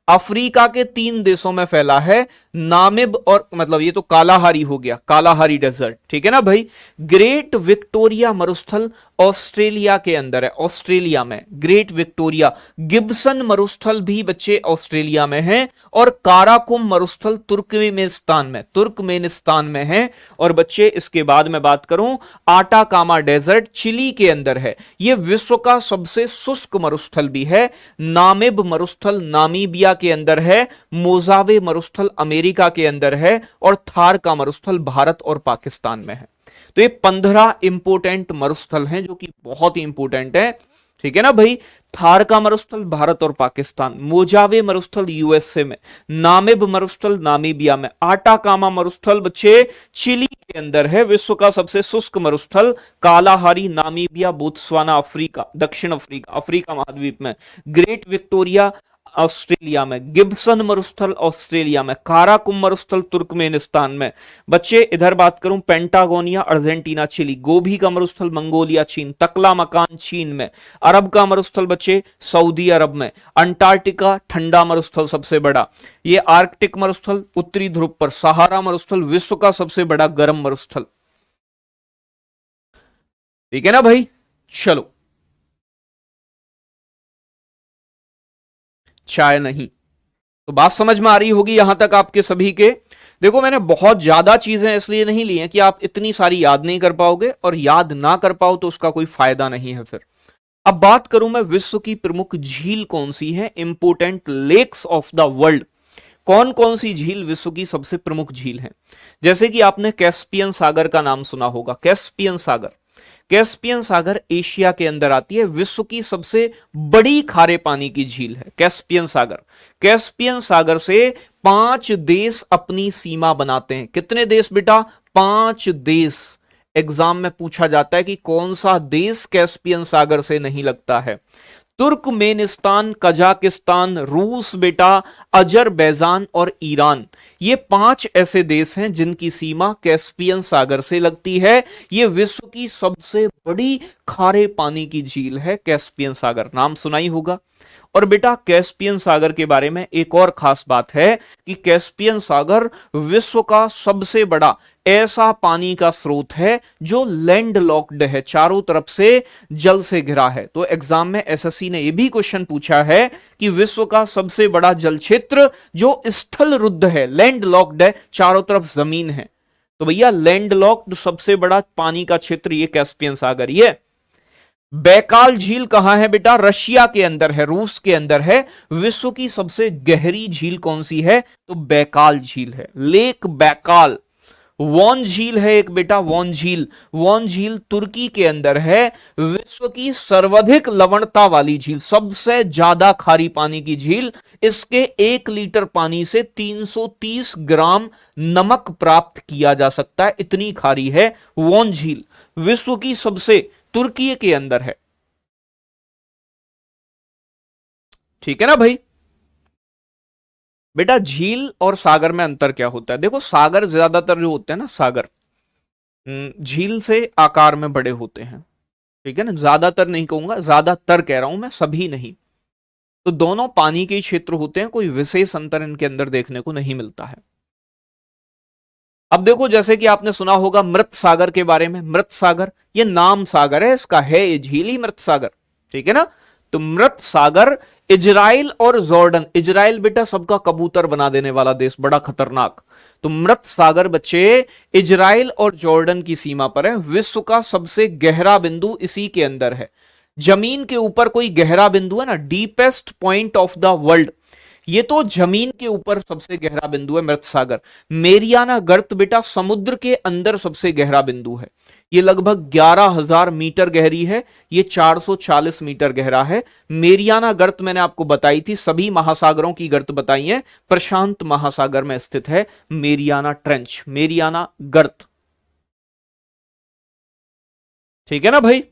अफ्रीका के 3 देशों में फैला है, नामिब और मतलब ये तो कालाहारी हो गया, कालाहारी डेजर्ट, ठीक है ना भाई। ग्रेट विक्टोरिया मरुस्थल ऑस्ट्रेलिया के अंदर है, ऑस्ट्रेलिया में ग्रेट विक्टोरिया। गिब्सन मरुस्थल भी बच्चे ऑस्ट्रेलिया में है, और काराकुम मरुस्थल तुर्कमेनिस्तान में, तुर्कमेनिस्तान में है। और बच्चे इसके बाद में बात करूं, आटाकामा डेजर्ट चिली के अंदर है, यह विश्व का सबसे शुष्क मरुस्थल भी है। नामिब मरुस्थल नामीबिया के अंदर है, मोजावे मरुस्थल अमेरिका के अंदर है, और थार का मरुस्थल भारत और पाकिस्तान में है। तो ये 15 इंपोर्टेंट मरुस्थल हैं जो कि बहुत ही इंपोर्टेंट है, ठीक है ना भाई। थार का मरुस्थल भारत और पाकिस्तान, मोजावे मरुस्थल यूएसए में, नामिब मरुस्थल नामीबिया में, आटाकामा मरुस्थल बच्चे चिली के अंदर है, विश्व का सबसे शुष्क मरुस्थल। कालाहारी नामीबिया, बोत्सवाना अफ्रीका, दक्षिण अफ्रीका, अफ्रीका महाद्वीप में। ग्रेट विक्टोरिया ऑस्ट्रेलिया में, गिब्सन मरुस्थल ऑस्ट्रेलिया में, काराकुम मरुस्थल तुर्कमेनिस्तान में। बच्चे इधर बात करूं, पेंटागोनिया अर्जेंटीना चिली, गोभी का मरुस्थल मंगोलिया चीन, तकला मकान चीन में, अरब का मरुस्थल बच्चे सऊदी अरब में, अंटार्कटिका ठंडा मरुस्थल सबसे बड़ा, ये आर्कटिक मरुस्थल उत्तरी ध्रुव पर, सहारा मरुस्थल विश्व का सबसे बड़ा गर्म मरुस्थल, ठीक है ना भाई। चलो, चाय नहीं, तो बात समझ में आ रही होगी यहां तक आपके सभी के। देखो मैंने बहुत ज्यादा चीजें इसलिए नहीं ली हैं कि आप इतनी सारी याद नहीं कर पाओगे, और याद ना कर पाओ तो उसका कोई फायदा नहीं है फिर। अब बात करूं मैं, विश्व की प्रमुख झील कौन सी है, important lakes of the world. कौन कौन सी झील विश्व की सबसे प्रमुख झील है? जैसे कि आपने कैस्पियन सागर का नाम सुना होगा, कैस्पियन सागर। कैस्पियन सागर एशिया के अंदर आती है, विश्व की सबसे बड़ी खारे पानी की झील है कैस्पियन सागर। कैस्पियन सागर से 5 देश अपनी सीमा बनाते हैं। कितने देश बेटा? 5 देश। एग्जाम में पूछा जाता है कि कौन सा देश कैस्पियन सागर से नहीं लगता है। तुर्कमेनिस्तान, कजाकिस्तान, रूस बेटा, अजरबैजान और ईरान, ये 5 ऐसे देश हैं जिनकी सीमा कैस्पियन सागर से लगती है। ये विश्व की सबसे बड़ी खारे पानी की झील है कैस्पियन सागर, नाम सुना ही होगा। और बेटा कैस्पियन सागर के बारे में एक और खास बात है कि कैस्पियन सागर विश्व का सबसे बड़ा ऐसा पानी का स्रोत है जो लैंड लॉक्ड है, चारों तरफ से जल से घिरा है। तो एग्जाम में एसएससी ने यह भी क्वेश्चन पूछा है कि विश्व का सबसे बड़ा जल क्षेत्र जो स्थल रुद्ध है, लैंड लॉक्ड है, चारों तरफ जमीन है, तो भैया लैंड लॉक्ड सबसे बड़ा पानी का क्षेत्र ये कैस्पियन सागर ही है। बैकाल झील कहां है बेटा? रशिया के अंदर है, रूस के अंदर है। विश्व की सबसे गहरी झील कौन सी है? तो बैकाल झील है, लेक बैकाल। वॉन झील है एक बेटा, वॉन झील। वॉन झील तुर्की के अंदर है, विश्व की सर्वाधिक लवणता वाली झील, सबसे ज्यादा खारी पानी की झील। इसके 1 लीटर पानी से 330 ग्राम नमक प्राप्त किया जा सकता है, इतनी खारी है वॉन झील। विश्व की सबसे, तुर्की के अंदर है, ठीक है ना भाई। बेटा झील और सागर में अंतर क्या होता है? देखो सागर ज्यादातर जो होते हैं ना, सागर झील से आकार में बड़े होते हैं, ठीक है ना। ज्यादातर नहीं कहूंगा, ज्यादातर कह रहा हूं मैं, सभी नहीं। तो दोनों पानी के क्षेत्र होते हैं, कोई विशेष अंतर इनके अंदर देखने को नहीं मिलता है। अब देखो, जैसे कि आपने सुना होगा मृत सागर के बारे में। मृत सागर ये नाम सागर है इसका, है ये झील ही मृत सागर, ठीक है ना। तो मृत सागर इजराइल और जॉर्डन, इजराइल बेटा सबका कबूतर बना देने वाला देश, बड़ा खतरनाक। तो मृत सागर बच्चे इजराइल और जॉर्डन की सीमा पर है। विश्व का सबसे गहरा बिंदु इसी के अंदर है। जमीन के ऊपर कोई गहरा बिंदु है ना, deepest point of the world, ये तो जमीन के ऊपर सबसे गहरा बिंदु है मृत सागर। मेरियाना गर्त बेटा समुद्र के अंदर सबसे गहरा बिंदु है। ये लगभग 11,000 मीटर गहरी है, ये 440 मीटर गहरा है। मेरियाना गर्त मैंने आपको बताई थी, सभी महासागरों की गर्त बताई है, प्रशांत महासागर में स्थित है मेरियाना ट्रेंच, मेरियाना गर्त, ठीक है ना भाई।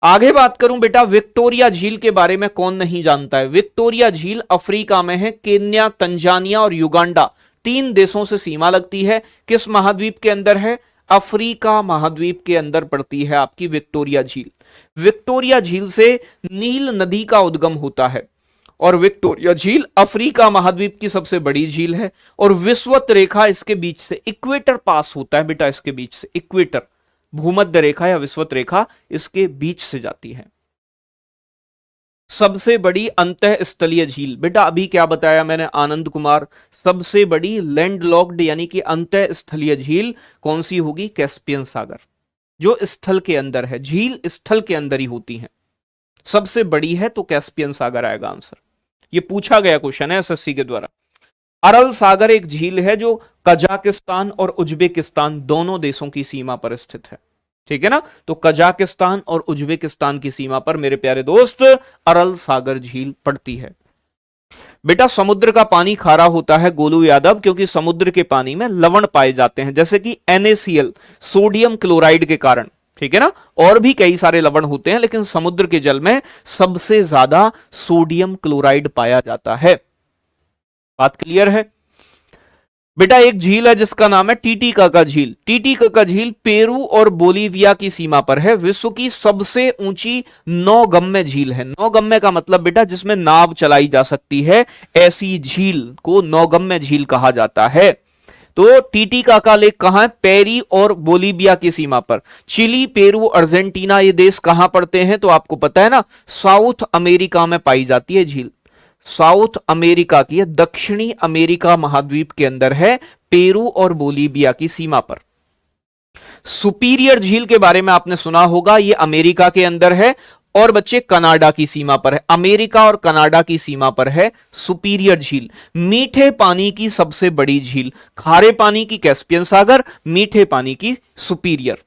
आगे बात करूं बेटा विक्टोरिया झील के बारे में, कौन नहीं जानता है। विक्टोरिया झील अफ्रीका में है, केन्या, तंजानिया और युगांडा 3 देशों से सीमा लगती है। किस महाद्वीप के अंदर है? अफ्रीका महाद्वीप के अंदर पड़ती है आपकी विक्टोरिया झील। विक्टोरिया झील से नील नदी का उद्गम होता है और विक्टोरिया झील अफ्रीका महाद्वीप की सबसे बड़ी झील है और विषुवत रेखा इसके बीच से, इक्वेटर पास होता है बेटा इसके बीच से, इक्वेटर भूमध्य रेखा या विषुवत रेखा इसके बीच से जाती है। सबसे बड़ी अंतःस्थलीय झील बेटा, अभी क्या बताया मैंने आनंद कुमार, सबसे बड़ी लैंडलॉक्ड यानी कि अंतःस्थलीय झील कौन सी होगी? कैस्पियन सागर, जो स्थल के अंदर है, झील स्थल के अंदर ही होती है। सबसे बड़ी है तो कैस्पियन सागर आएगा आंसर। ये पूछा गया क्वेश्चन है एसएससी के द्वारा। अरल सागर एक झील है जो कजाकिस्तान और उज्बेकिस्तान दोनों देशों की सीमा पर स्थित है, ठीक है ना। तो कजाकिस्तान और उज्बेकिस्तान की सीमा पर मेरे प्यारे दोस्त अरल सागर झील पड़ती है। बेटा समुद्र का पानी खारा होता है गोलू यादव, क्योंकि समुद्र के पानी में लवण पाए जाते हैं, जैसे कि NaCl सोडियम क्लोराइड के कारण, ठीक है ना। और भी कई सारे लवण होते हैं, लेकिन समुद्र के जल में सबसे ज्यादा सोडियम क्लोराइड पाया जाता है। बात क्लियर है बेटा। एक झील है जिसका नाम है टीटीकाका झील। टीटीकाका झील पेरू और बोलीविया की सीमा पर है। विश्व की सबसे ऊंची नौगम्य झील है। नौगम्य का मतलब बेटा जिसमें नाव चलाई जा सकती है, ऐसी झील को नौगम्य झील कहा जाता है। तो टीटीकाका लेक कहां है? पेरी और बोलीविया की सीमा पर। चिली, पेरू, अर्जेंटीना ये देश कहां पड़ते हैं? तो आपको पता है ना, साउथ अमेरिका में पाई जाती है झील, साउथ अमेरिका की है, दक्षिणी अमेरिका महाद्वीप के अंदर है, पेरू और बोलीविया की सीमा पर। सुपीरियर झील के बारे में आपने सुना होगा, यह अमेरिका के अंदर है और बच्चे कनाडा की सीमा पर है। अमेरिका और कनाडा की सीमा पर है सुपीरियर झील। मीठे पानी की सबसे बड़ी झील, खारे पानी की कैस्पियन सागर, मीठे पानी की सुपीरियर।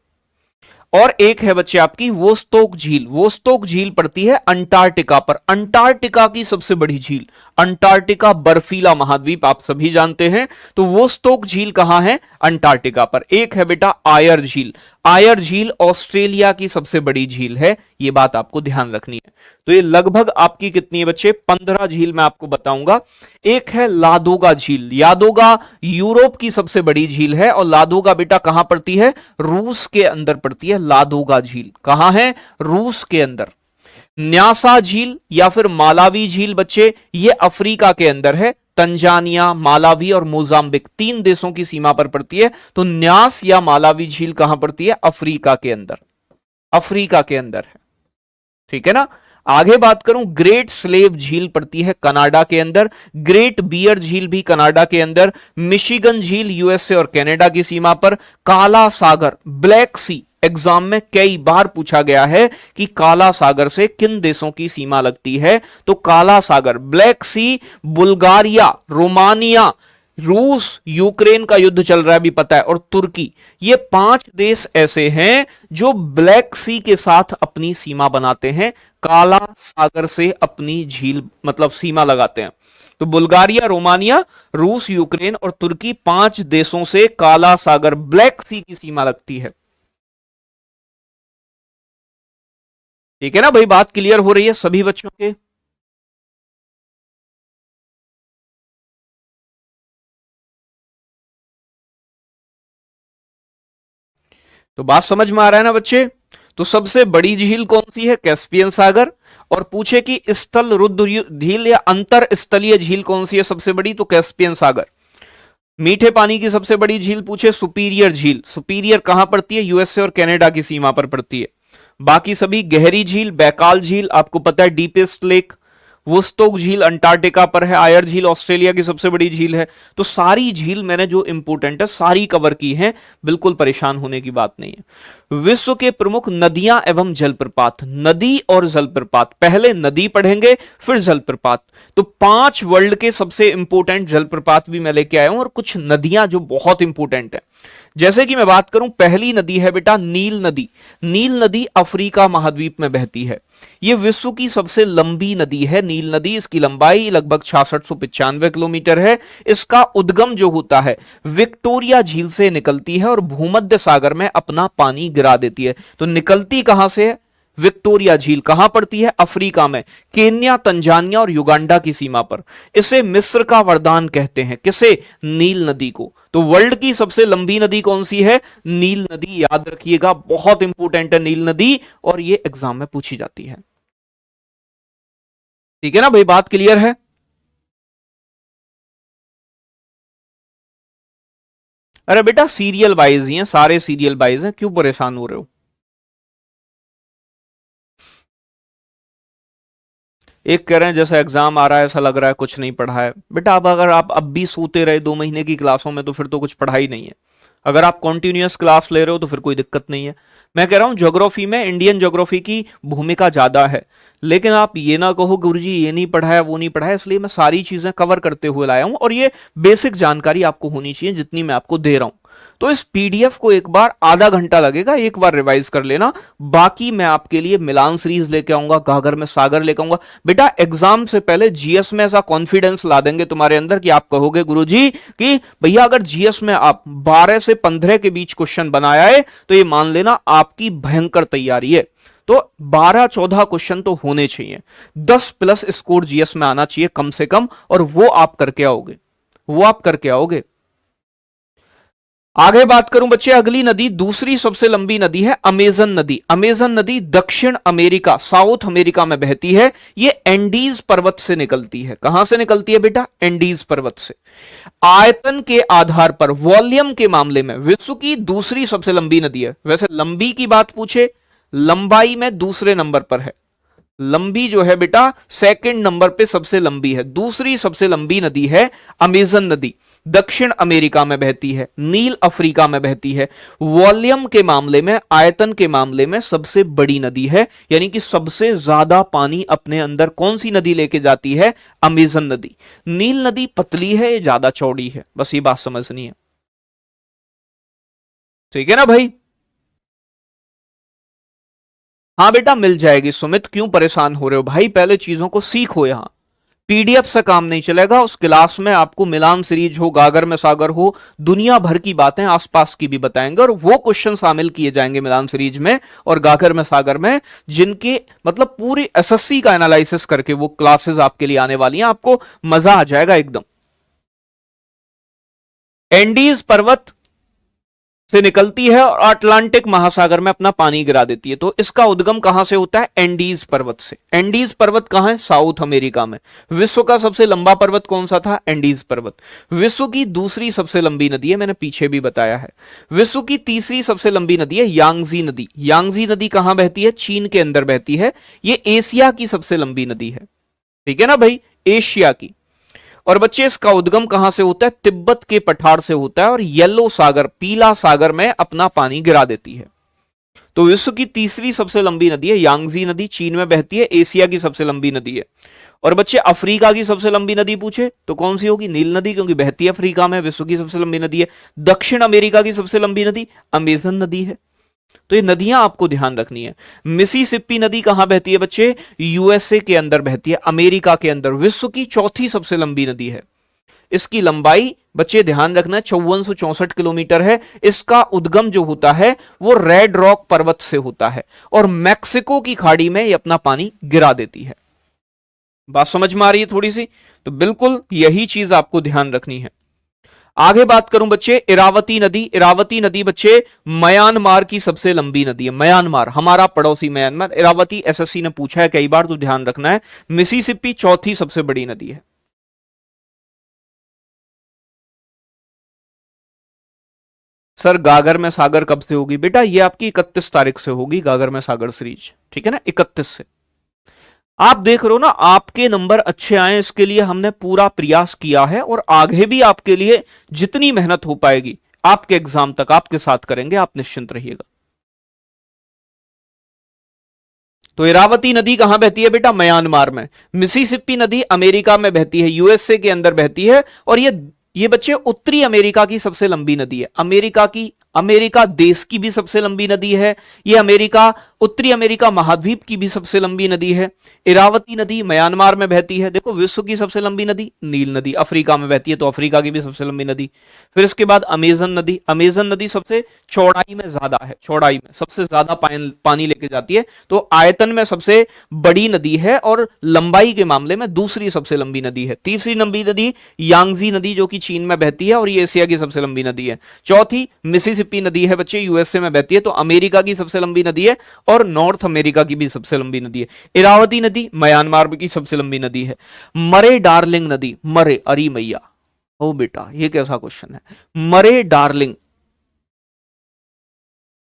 और एक है बच्चे आपकी वोस्तोक झील। वोस्तोक झील पड़ती है अंटार्कटिका पर। अंटार्कटिका की सबसे बड़ी झील, अंटार्कटिका बर्फीला महाद्वीप आप सभी जानते हैं। तो वोस्तोक झील कहां है? अंटार्कटिका पर। एक है बेटा आयर झील। आयर झील ऑस्ट्रेलिया की सबसे बड़ी झील है, यह बात आपको ध्यान रखनी है। तो ये लगभग आपकी कितनी है बच्चे? 15 झील मैं आपको बताऊंगा। एक है लादोगा झील। लादोगा यूरोप की सबसे बड़ी झील है और लादोगा बेटा कहां पड़ती है? रूस के अंदर पड़ती है। लादोगा झील कहां है? रूस के अंदर। न्यासा झील या फिर मालावी झील बच्चे, ये अफ्रीका के अंदर है। तंजानिया, मालावी और मोजाम्बिक 3 देशों की सीमा पर पड़ती है। तो न्यास या मालावी झील कहां पड़ती है? अफ्रीका के अंदर, अफ्रीका के अंदर है, ठीक है ना। आगे बात करूं, ग्रेट स्लेव झील पड़ती है कनाडा के अंदर। ग्रेट बियर झील भी कनाडा के अंदर। मिशिगन झील यूएसए और कनाडा की सीमा पर। काला सागर, ब्लैक सी, एग्जाम में कई बार पूछा गया है कि काला सागर से किन देशों की सीमा लगती है? तो काला सागर, ब्लैक सी, बुल्गारिया, रोमानिया, रूस, यूक्रेन का युद्ध चल रहा है भी पता है, और तुर्की, ये 5 देश ऐसे हैं जो ब्लैक सी के साथ अपनी सीमा बनाते हैं, काला सागर से अपनी झील मतलब सीमा लगाते हैं। तो बुल्गारिया, रोमानिया, रूस, यूक्रेन और तुर्की 5 देशों से काला सागर, ब्लैक सी की सीमा लगती है, ठीक है ना भाई। बात क्लियर हो रही है सभी बच्चों के? तो बात समझ में आ रहा है ना बच्चे? तो सबसे बड़ी झील कौन सी है? कैस्पियन सागर। और पूछे कि स्थल रुद्र झील या अंतर स्थलीय झील कौन सी है सबसे बड़ी? तो कैस्पियन सागर। मीठे पानी की सबसे बड़ी झील पूछे, सुपीरियर झील। सुपीरियर कहां पड़ती है? यूएसए और कनाडा की सीमा पर पड़ती है। बाकी सभी गहरी झील, बैकाल झील आपको पता है डीपेस्ट लेक, वुस्टोक झील अंटार्कटिका पर है, आयर झील ऑस्ट्रेलिया की सबसे बड़ी झील है। तो सारी झील मैंने जो इंपोर्टेंट है सारी कवर की है, बिल्कुल परेशान होने की बात नहीं है। विश्व के प्रमुख नदियां एवं जलप्रपात। नदी और जलप्रपात, पहले नदी पढ़ेंगे फिर जलप्रपात। तो 5 वर्ल्ड के सबसे इंपोर्टेंट जलप्रपात भी मैं लेके आया हूं और कुछ नदियां जो बहुत इंपोर्टेंट है। जैसे कि मैं बात करूं, पहली नदी है बेटा नील नदी। नील नदी अफ्रीका महाद्वीप में बहती है। यह विश्व की सबसे लंबी नदी है नील नदी। इसकी लंबाई लगभग 6695 किलोमीटर है। इसका उद्गम जो होता है विक्टोरिया झील से निकलती है और भूमध्य सागर में अपना पानी गिरा देती है। तो निकलती कहां से है? विक्टोरिया झील कहां पड़ती है? अफ्रीका में, केन्या, तंजानिया और युगांडा की सीमा पर। इसे मिस्र का वरदान कहते हैं। किसे? नील नदी को। तो वर्ल्ड की सबसे लंबी नदी कौन सी है? नील नदी। याद रखिएगा, बहुत इंपॉर्टेंट है नील नदी और ये एग्जाम में पूछी जाती है। ठीक है ना भाई, बात क्लियर है? अरे बेटा सीरियल वाइज ही है, सारे सीरियल वाइज हैं, क्यों परेशान हो रहे हो? एक कह रहे हैं जैसा एग्जाम आ रहा है ऐसा लग रहा है कुछ नहीं पढ़ा है। बेटा अब अगर आप अब भी सोते रहे 2 महीने की क्लासों में तो फिर तो कुछ पढ़ा ही नहीं है। अगर आप कॉन्टिन्यूअस क्लास ले रहे हो तो फिर कोई दिक्कत नहीं है। मैं कह रहा हूं ज्योग्राफी में इंडियन ज्योग्राफी की भूमिका ज्यादा है, लेकिन आप ये ना कहो गुरुजी ये नहीं पढ़ा है वो नहीं पढ़ा है, इसलिए मैं सारी चीजें कवर करते हुए लाया हूं और ये बेसिक जानकारी आपको होनी चाहिए जितनी मैं आपको दे रहा हूं। तो इस पीडीएफ को एक बार आधा घंटा लगेगा, एक बार रिवाइज कर लेना। बाकी मैं आपके लिए मिलान सीरीज लेके आऊंगा, गागर में सागर लेके आऊंगा। बेटा एग्जाम से पहले जीएस में ऐसा कॉन्फिडेंस ला देंगे तुम्हारे अंदर कि आप कहोगे गुरुजी कि भैया अगर जीएस में आप 12 से 15 के बीच क्वेश्चन बनाया है तो ये मान लेना आपकी भयंकर तैयारी है। तो 12-14 क्वेश्चन तो होने चाहिए, 10 प्लस स्कोर जीएस में आना चाहिए कम से कम, और वो आप करके आओगे, वो आप करके आओगे। आगे बात करूं बच्चे, अगली नदी दूसरी सबसे लंबी नदी है अमेजन नदी। अमेजन नदी दक्षिण अमेरिका, साउथ अमेरिका में बहती है। ये एंडीज पर्वत से निकलती है। कहां से निकलती है बेटा? एंडीज पर्वत से। आयतन के आधार पर, वॉल्यूम के मामले में विश्व की दूसरी सबसे लंबी नदी है। वैसे लंबी की बात पूछे, लंबाई में दूसरे नंबर पर है। लंबी जो है बेटा सेकंड नंबर पे सबसे लंबी है। दूसरी सबसे लंबी नदी है अमेजन नदी। दक्षिण अमेरिका में बहती है, नील अफ्रीका में बहती है। वॉल्यूम के मामले में, आयतन के मामले में सबसे बड़ी नदी है, यानी कि सबसे ज्यादा पानी अपने अंदर कौन सी नदी लेके जाती है? अमेजन नदी। नील नदी पतली है, ज्यादा चौड़ी है, बस ये बात समझनी है। ठीक है ना भाई? हाँ बेटा मिल जाएगी सुमित, क्यों परेशान हो रहे हो भाई? पहले चीजों को सीखो। यहां पीडीएफ से काम नहीं चलेगा। उस क्लास में आपको मिलान सीरीज हो, गागर में सागर हो, दुनिया भर की बातें आसपास की भी बताएंगे और वो क्वेश्चन शामिल किए जाएंगे मिलान सीरीज में और गागर में सागर में, जिनके मतलब पूरी एसएससी का एनालिसिस करके वो क्लासेस आपके लिए आने वाली हैं। आपको मजा आ जाएगा एकदम। एंडीज पर्वत से निकलती है और अटलांटिक महासागर में अपना पानी गिरा देती है। तो इसका उद्गम कहां से होता है? एंडीज पर्वत से। एंडीज पर्वत कहां है? साउथ अमेरिका में। विश्व का सबसे लंबा पर्वत कौन सा था? एंडीज पर्वत। विश्व की दूसरी सबसे लंबी नदी है, मैंने पीछे भी बताया है। विश्व की तीसरी सबसे लंबी नदी है यांगजी नदी। यांगजी नदी कहां बहती है? चीन के अंदर बहती है। यह एशिया की सबसे लंबी नदी है। ठीक है ना भाई? एशिया की। और बच्चे इसका उद्गम कहां से होता है? तिब्बत के पठार से होता है और येलो सागर, पीला सागर में अपना पानी गिरा देती है। तो विश्व की तीसरी सबसे लंबी नदी है यांगजी नदी, चीन में बहती है, एशिया की सबसे लंबी नदी है। और बच्चे अफ्रीका की सबसे लंबी नदी पूछे तो कौन सी होगी? नील नदी, क्योंकि बहती है अफ्रीका में, विश्व की सबसे लंबी नदी है। दक्षिण अमेरिका की सबसे लंबी नदी अमेजन नदी है। तो ये नदियां आपको ध्यान रखनी है। मिसिसिपी नदी कहां बहती है बच्चे? यूएसए के अंदर बहती है, अमेरिका के अंदर। विश्व की चौथी सबसे लंबी नदी है। इसकी लंबाई बच्चे ध्यान रखना 5464 किलोमीटर है। इसका उद्गम जो होता है वो रेड रॉक पर्वत से होता है और मैक्सिको की खाड़ी में ये अपना पानी गिरा देती है। बात समझ में आ रही है थोड़ी सी? तो बिल्कुल यही चीज आपको ध्यान रखनी है। आगे बात करूं बच्चे, इरावती नदी। इरावती नदी बच्चे म्यांमार की सबसे लंबी नदी है। म्यांमार हमारा पड़ोसी म्यांमार। इरावती एसएससी ने पूछा है कई बार, तो ध्यान रखना है। मिसिसिपी चौथी सबसे बड़ी नदी है। सर गागर में सागर कब से होगी? बेटा ये आपकी 31 तारीख से होगी गागर में सागर सीरीज, ठीक है ना, 31 से। आप देख रहे हो ना, आपके नंबर अच्छे आए इसके लिए हमने पूरा प्रयास किया है, और आगे भी आपके लिए जितनी मेहनत हो पाएगी आपके एग्जाम तक आपके साथ करेंगे, आप निश्चिंत रहिएगा। तो इरावती नदी कहां बहती है बेटा? म्यांमार में। मिसिसिपी नदी अमेरिका में बहती है, यूएसए के अंदर बहती है, और ये बच्चे उत्तरी अमेरिका की सबसे लंबी नदी है। अमेरिका देश की भी सबसे लंबी नदी है। यह उत्तरी अमेरिका महाद्वीप की भी सबसे लंबी नदी है। इरावती नदी म्यांमार में बहती है। देखो विश्व की सबसे लंबी नदी नील नदी अफ्रीका में बहती है, तो अफ्रीका की भी सबसे लंबी नदी। फिर इसके बाद अमेजन नदी सबसे चौड़ाई में ज्यादा है, चौड़ाई में सबसे ज्यादा पानी लेके जाती है, तो आयतन में सबसे बड़ी नदी है, और लंबाई के मामले में दूसरी सबसे लंबी नदी है। तीसरी लंबी नदी यांगजी नदी जो कि चीन में बहती है, और ये एशिया की सबसे लंबी नदी है। चौथी मिसिसिपी नदी है बच्चे, यूएसए में बहती है, तो अमेरिका की सबसे लंबी नदी है, और नॉर्थ अमेरिका की भी सबसे लंबी नदी है। इरावती नदी म्यांमार की सबसे लंबी नदी है। मरे डार्लिंग नदी, मरे अरी मैया, ओ बेटा ये कैसा क्वेश्चन है, मरे डार्लिंग,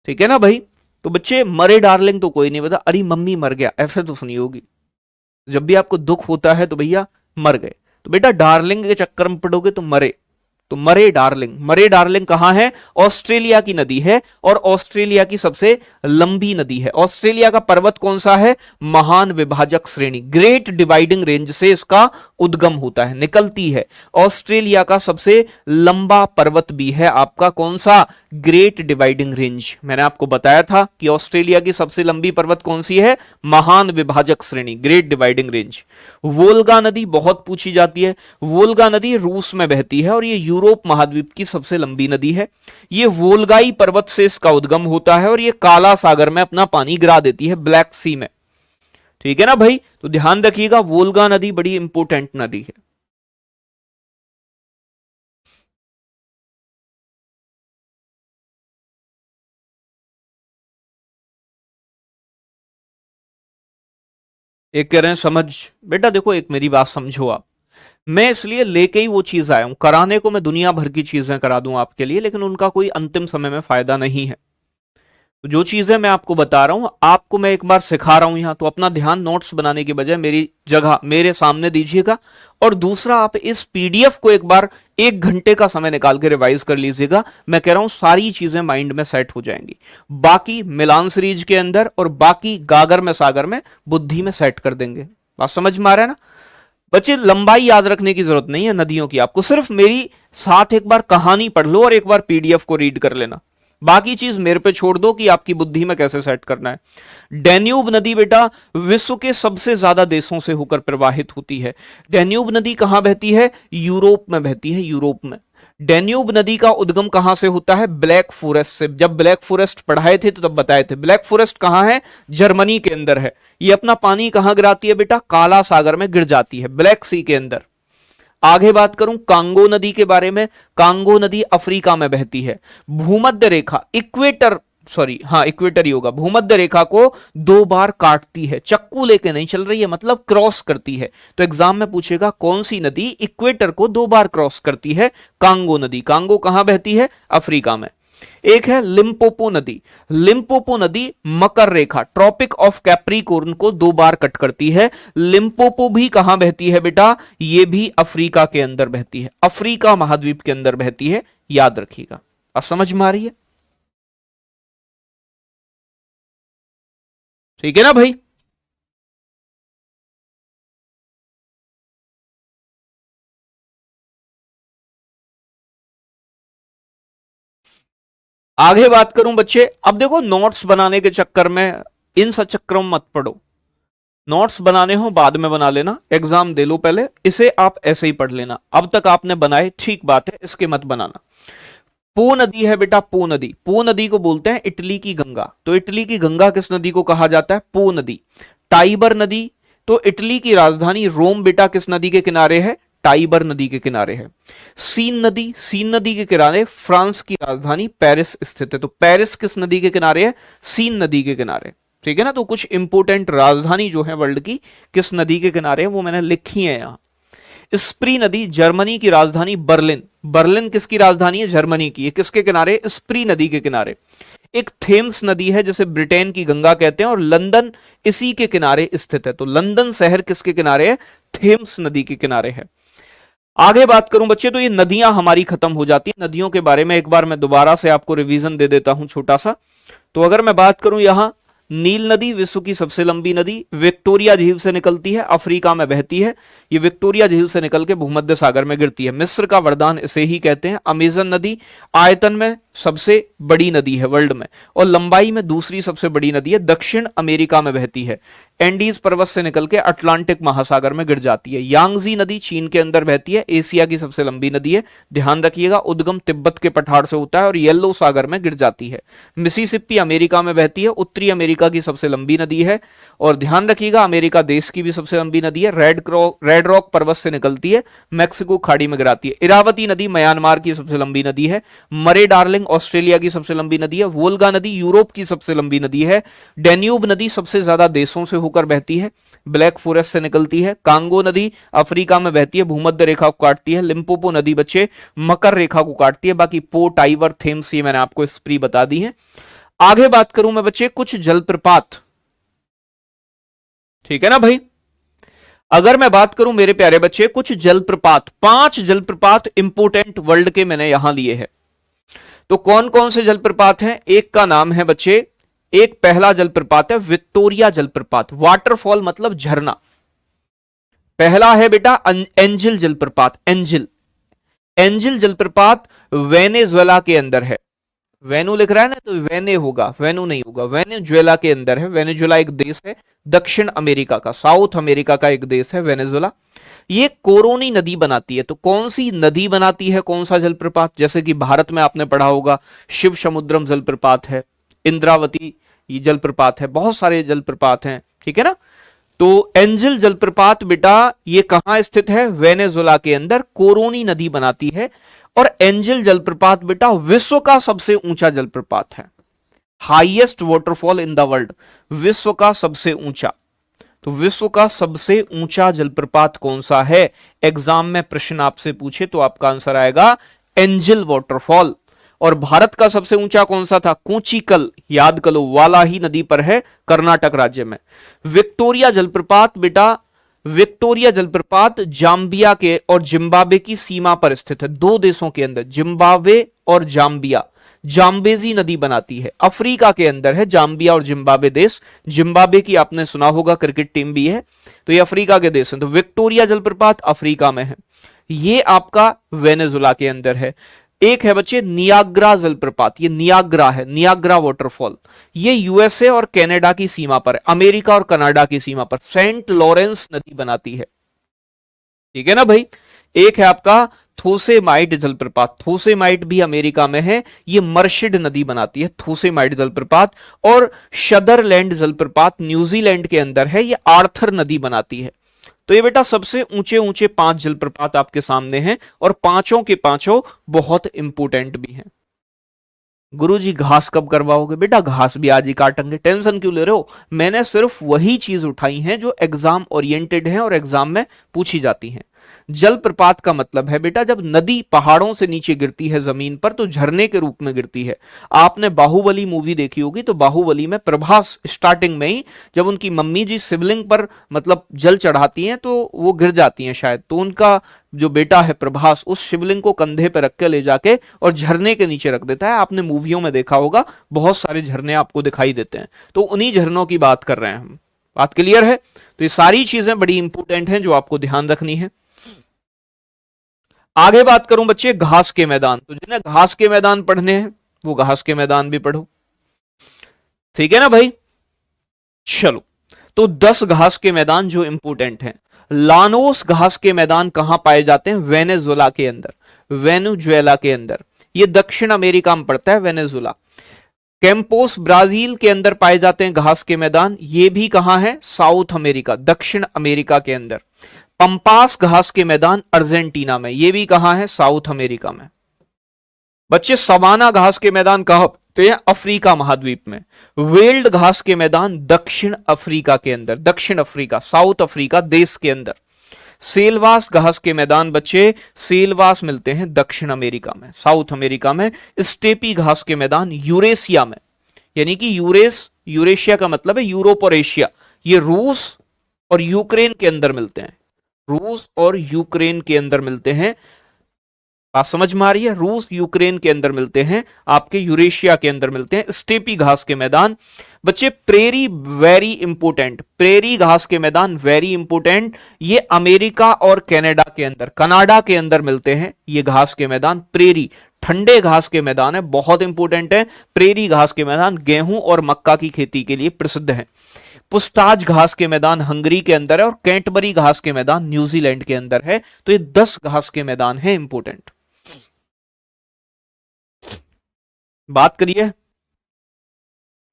ठीक है ना भाई। तो बच्चे मरे डार्लिंग तो कोई नहीं पता, अरे मम्मी मर गया ऐसे तो सुनी होगी। जब भी आपको दुख होता है तो भैया मर गए, तो बेटा डार्लिंग के चक्कर में पड़ोगे तो मरे। तो मरे डार्लिंग कहां है? ऑस्ट्रेलिया की नदी है, और ऑस्ट्रेलिया की सबसे लंबी नदी है। ऑस्ट्रेलिया का पर्वत कौन सा है? महान विभाजक श्रेणी, ग्रेट डिवाइडिंग रेंज से इसका उद्गम होता है, निकलती है। ऑस्ट्रेलिया का सबसे लंबा पर्वत भी है आपका कौन सा? Great dividing range. मैंने आपको बताया था कि ऑस्ट्रेलिया की सबसे लंबी पर्वत कौन सी है? महान विभाजक श्रेणी, ग्रेट डिवाइडिंग रेंज। वोल्गा नदी बहुत पूछी जाती है। वोल्गा नदी रूस में बहती है, और ये यूरोप महाद्वीप की सबसे लंबी नदी है। ये वोल्गाई पर्वत से इसका उद्गम होता है, और ये काला सागर में अपना पानी गिरा देती है, ब्लैक सी में, ठीक है ना भाई। तो ध्यान रखिएगा, वोल्गा नदी बड़ी इंपोर्टेंट नदी है। एक कह रहे हैं समझ, बेटा देखो एक मेरी बात समझो आप, मैं इसलिए लेके ही वो चीज आया हूं, कराने को मैं दुनिया भर की चीजें करा दूं आपके लिए, लेकिन उनका कोई अंतिम समय में फायदा नहीं है। तो जो चीजें मैं आपको बता रहा हूं, आपको मैं एक बार सिखा रहा हूं यहां, तो अपना ध्यान नोट्स बनाने की बजाय मेरी जगह मेरे सामने दीजिएगा। और दूसरा, आप इस पीडीएफ को एक बार 1 घंटे का समय निकाल के रिवाइज कर लीजिएगा। मैं कह रहा हूं सारी चीजें माइंड में सेट हो जाएंगी, बाकी मिलान सीरीज के अंदर और बाकी गागर में सागर में बुद्धि में सेट कर देंगे। बात समझ में आ रहा है ना बच्चे? लंबाई याद रखने की जरूरत नहीं है नदियों की, आपको सिर्फ मेरी साथ एक बार कहानी पढ़ लो और एक बार पीडीएफ को रीड कर लेना, बाकी चीज मेरे पे छोड़ दो कि आपकी बुद्धि में कैसे सेट करना है। डैन्यूब नदी बेटा विश्व के सबसे ज्यादा देशों से होकर प्रवाहित होती है। डैन्यूब नदी कहां बहती है? यूरोप में बहती है, यूरोप में। डैन्यूब नदी का उद्गम कहां से होता है? ब्लैक फॉरेस्ट से। जब ब्लैक फॉरेस्ट पढ़ाए थे तो तब बताए थे। ब्लैक फॉरेस्ट कहां है? जर्मनी के अंदर है। ये अपना पानी कहां गिराती है बेटा? काला सागर में गिर जाती है, ब्लैक सी के अंदर। आगे बात करूं कांगो नदी के बारे में, कांगो नदी अफ्रीका में बहती है। भूमध्य रेखा, इक्वेटर ही होगा, भूमध्य रेखा को 2 बार काटती है, चक्कू लेके नहीं चल रही है, मतलब क्रॉस करती है। तो एग्जाम में पूछेगा कौन सी नदी इक्वेटर को 2 बार क्रॉस करती है? कांगो नदी। कांगो कहां बहती है? अफ्रीका में। एक है लिम्पोपो नदी। लिम्पोपो नदी मकर रेखा, ट्रॉपिक ऑफ कैप्रिकॉर्न को 2 बार कट करती है। लिम्पोपो भी कहां बहती है बेटा? ये भी अफ्रीका के अंदर बहती है, अफ्रीका महाद्वीप के अंदर बहती है, याद रखिएगा। अब समझ में आ रही है? ठीक है ना भाई? आगे बात करूं बच्चे, अब देखो नोट्स बनाने के चक्कर में इन सब चक्करों में मत पड़ो। नोट्स बनाने हो बाद में बना लेना, एग्जाम दे लो पहले, इसे आप ऐसे ही पढ़ लेना। अब तक आपने बनाए, ठीक बात है, इसके मत बनाना। पो नदी है बेटा, पो नदी। पो नदी को बोलते हैं इटली की गंगा। तो इटली की गंगा किस नदी को कहा जाता है? पो नदी। टाइबर नदी, तो इटली की राजधानी रोम बेटा किस नदी के किनारे है? टाइबर नदी के किनारे है। सीन नदी के किनारे फ्रांस की राजधानी पेरिस स्थित है। तो पेरिस किस नदी के किनारे है? सीन नदी के किनारे, ठीक है ना। तो कुछ इंपोर्टेंट राजधानी जो है वर्ल्ड की किस नदी के किनारे है वो मैंने लिखी है यहां। स्प्री नदी जर्मनी की राजधानी बर्लिन, बर्लिन किसकी राजधानी है? जर्मनी की। ये किसके किनारे? स्प्री नदी के किनारे। एक थेम्स नदी है जिसे ब्रिटेन की गंगा कहते हैं और लंदन इसी के किनारे स्थित है। तो लंदन शहर किसके किनारे है? थेम्स नदी के किनारे है। आगे बात करूं बच्चे तो ये नदियां हमारी खत्म हो जाती है। नदियों के बारे में एक बार मैं दोबारा से आपको रिवीजन दे देता हूं छोटा सा। तो अगर मैं बात करूं यहां नील नदी विश्व की सबसे लंबी नदी, विक्टोरिया झील से निकलती है, अफ्रीका में बहती है। ये विक्टोरिया झील से निकल के भूमध्य सागर में गिरती है। मिस्र का वरदान इसे ही कहते हैं। अमेजन नदी आयतन में सबसे बड़ी नदी है वर्ल्ड में और लंबाई में दूसरी सबसे बड़ी नदी है, दक्षिण अमेरिका में बहती है। एंडीज पर्वत से निकल के अटलांटिक महासागर में गिर जाती है। यांगजी नदी चीन के अंदर बहती है, एशिया की सबसे लंबी नदी है। ध्यान रखिएगा, उद्गम तिब्बत के पठार से होता है और येलो सागर में गिर जाती है। मिसिसिपी अमेरिका में बहती है, उत्तरी अमेरिका की सबसे लंबी नदी है। और ध्यान रखिएगा, अमेरिका देश की भी सबसे लंबी नदी है। रेड रॉक पर्वत से निकलती है, मैक्सिको खाड़ी में गिराती है। इरावती नदी म्यांमार की सबसे लंबी नदी है। मरे डार्लिंग ऑस्ट्रेलिया की सबसे लंबी नदी है। वोल्गा नदी यूरोप की सबसे लंबी नदी है। डेन्यूब नदी सबसे ज्यादा देशों से होकर बहती है, ब्लैक फॉरेस्ट से निकलती है। कांगो नदी अफ्रीका में बहती है, भूमध्य रेखा को काटती है। लिम्पोपो नदी बच्चे मकर रेखा को काटती है। बाकी पो, टाइवर, थेम्स ये मैंने आपको स्प्री बता दी है। आगे बात करूं मैं बच्चे कुछ जलप्रपात, ठीक है ना भाई। अगर मैं बात करूं मेरे प्यारे बच्चे कुछ जलप्रपात, 5 जलप्रपात इंपोर्टेंट वर्ल्ड के मैंने यहां लिए हैं। तो कौन कौन से जलप्रपात हैं? एक का नाम है बच्चे, एक पहला जलप्रपात है विक्टोरिया जलप्रपात। वाटरफॉल मतलब झरना। पहला है बेटा एंजिल जलप्रपात। एंजिल जलप्रपात वेनेजुएला के अंदर है। वेनु लिख रहा है ना, तो वेने होगा, वेनु नहीं होगा। वेनेजुएला के अंदर है। वेनेजुएला एक देश है दक्षिण अमेरिका का, साउथ अमेरिका का एक देश है वेनेजुएला। ये कोरोनी नदी बनाती है। तो कौन सी नदी बनाती है कौन सा जलप्रपात? जैसे कि भारत में आपने पढ़ा होगा शिव समुद्रम जलप्रपात है, इंद्रावती ये जलप्रपात है, बहुत सारे जलप्रपात हैं, ठीक है ना। तो एंजिल जलप्रपात बेटा ये कहां स्थित है? वेनेजुएला के अंदर कोरोनी नदी बनाती है। और एंजिल जलप्रपात बेटा विश्व का सबसे ऊंचा जलप्रपात है, highest waterfall in the world, विश्व का सबसे ऊंचा। तो विश्व का सबसे ऊंचा जलप्रपात कौन सा है? एग्जाम में प्रश्न आपसे पूछे तो आपका आंसर आएगा एंजिल वाटरफॉल। और भारत का सबसे ऊंचा कौन सा था? कूचिकल, याद करो, वालाही नदी पर है, कर्नाटक राज्य में। विक्टोरिया जलप्रपात बेटा, विक्टोरिया जलप्रपात जाम्बिया के और जिम्बाब्वे की सीमा पर स्थित है, 2 देशों के अंदर, जिम्बाब्वे और जाम्बिया। जाम्बेजी नदी बनाती है, अफ्रीका के अंदर है जाम्बिया और जिम्बाब्वे देश। जिम्बाब्वे की आपने सुना होगा, क्रिकेट टीम भी है, तो ये अफ्रीका के देश हैं। तो विक्टोरिया जलप्रपात अफ्रीका में है, ये आपका वेनेजुएला के अंदर है। एक है बच्चे नियाग्रा जलप्रपात, ये नियाग्रा है, नियाग्रा वाटरफॉल, ये यूएसए और कनाडा की सीमा पर है, अमेरिका और कनाडा की सीमा पर, सेंट लॉरेंस नदी बनाती है, ठीक है ना भाई। एक है आपका थोसेमाइट जलप्रपात, थोसेमाइट भी अमेरिका में है, ये मर्शिड नदी बनाती है, थोसेमाइट जलप्रपात। और शदरलैंड जलप्रपात न्यूजीलैंड के अंदर है, ये आर्थर नदी बनाती है। तो ये बेटा सबसे ऊंचे ऊंचे 5 जलप्रपात आपके सामने हैं और पांचों के पांचों बहुत इंपोर्टेंट भी हैं। गुरुजी घास कब करवाओगे? बेटा घास भी आज ही काटेंगे, टेंशन क्यों ले रहे हो? मैंने सिर्फ वही चीज उठाई हैं जो एग्जाम ओरिएंटेड हैं और एग्जाम में पूछी जाती हैं। जलप्रपात का मतलब है बेटा जब नदी पहाड़ों से नीचे गिरती है जमीन पर तो झरने के रूप में गिरती है। आपने बाहुबली मूवी देखी होगी, तो बाहुबली में प्रभास स्टार्टिंग में ही जब उनकी मम्मी जी शिवलिंग पर मतलब जल चढ़ाती हैं तो वो गिर जाती हैं शायद, तो उनका जो बेटा है प्रभास उस शिवलिंग को कंधे पर रख के ले जाके और झरने के नीचे रख देता है। आपने मूवियों में देखा होगा, बहुत सारे झरने आपको दिखाई देते हैं, तो उन्हीं झरनों की बात कर रहे हैं हम। बात क्लियर है? तो ये सारी चीजें बड़ी इंपॉर्टेंट हैं जो आपको ध्यान रखनी है। आगे बात करूं बच्चे घास के मैदान, तो जिन्हें घास के मैदान पढ़ने हैं वो घास के मैदान भी पढ़ो, ठीक है ना भाई। चलो, तो 10 घास के मैदान जो इंपोर्टेंट हैं। लानोस घास के मैदान कहां पाए जाते हैं? वेनेजुएला के अंदर, वेनेजुएला के अंदर, ये दक्षिण अमेरिका में पड़ता है वेनेजुएला। कैंपोस ब्राजील के अंदर पाए जाते हैं घास के मैदान, ये भी कहां है? साउथ अमेरिका, दक्षिण अमेरिका के अंदर। पंपास घास के मैदान अर्जेंटीना में, ये भी कहां है? साउथ अमेरिका में। बच्चे सवाना घास के मैदान कहां होते हैं? अफ्रीका महाद्वीप में। वेल्ड घास के मैदान दक्षिण अफ्रीका के अंदर, दक्षिण अफ्रीका, साउथ अफ्रीका देश के अंदर। सेलवास घास के मैदान बच्चे, सेलवास मिलते हैं दक्षिण अमेरिका में, साउथ अमेरिका में। स्टेपी घास के मैदान यूरेशिया में, यानी कि यूरेशिया का मतलब है यूरोप और एशिया, ये रूस और यूक्रेन के अंदर मिलते हैं, रूस और यूक्रेन के अंदर मिलते हैं। बात समझ में आ रही है? रूस यूक्रेन के अंदर मिलते हैं, आपके यूरेशिया के अंदर मिलते हैं स्टेपी घास के मैदान। बच्चे प्रेरी वेरी इंपोर्टेंट, प्रेरी घास के मैदान वेरी इंपोर्टेंट, ये अमेरिका और कनाडा के अंदर मिलते हैं ये घास के मैदान। प्रेरी ठंडे घास के मैदान है, बहुत इंपोर्टेंट है। प्रेरी घास के मैदान गेहूं और मक्का की खेती के लिए प्रसिद्ध है। पुस्ताज घास के मैदान हंगरी के अंदर है और कैंटबरी घास के मैदान न्यूजीलैंड के अंदर है। तो ये 10 घास के मैदान है इंपोर्टेंट। बात करिए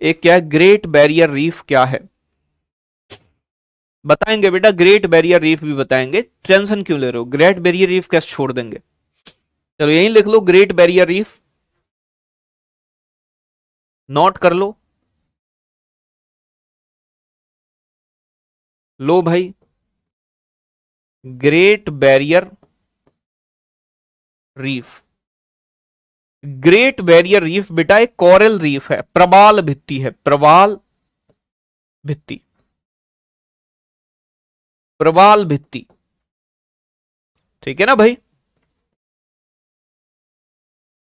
एक क्या है, ग्रेट बैरियर रीफ क्या है बताएंगे बेटा, ग्रेट बैरियर रीफ भी बताएंगे, टेंशन क्यों ले रहे हो? ग्रेट बैरियर रीफ कैसे छोड़ देंगे? चलो यहीं लिख लो ग्रेट बैरियर रीफ, नोट कर लो। लो भाई, great barrier reef. Great barrier reef बेटा एक कोरल रीफ है, प्रवाल भित्ति है, प्रवाल भित्ति, प्रवाल भित्ति, ठीक है ना भाई?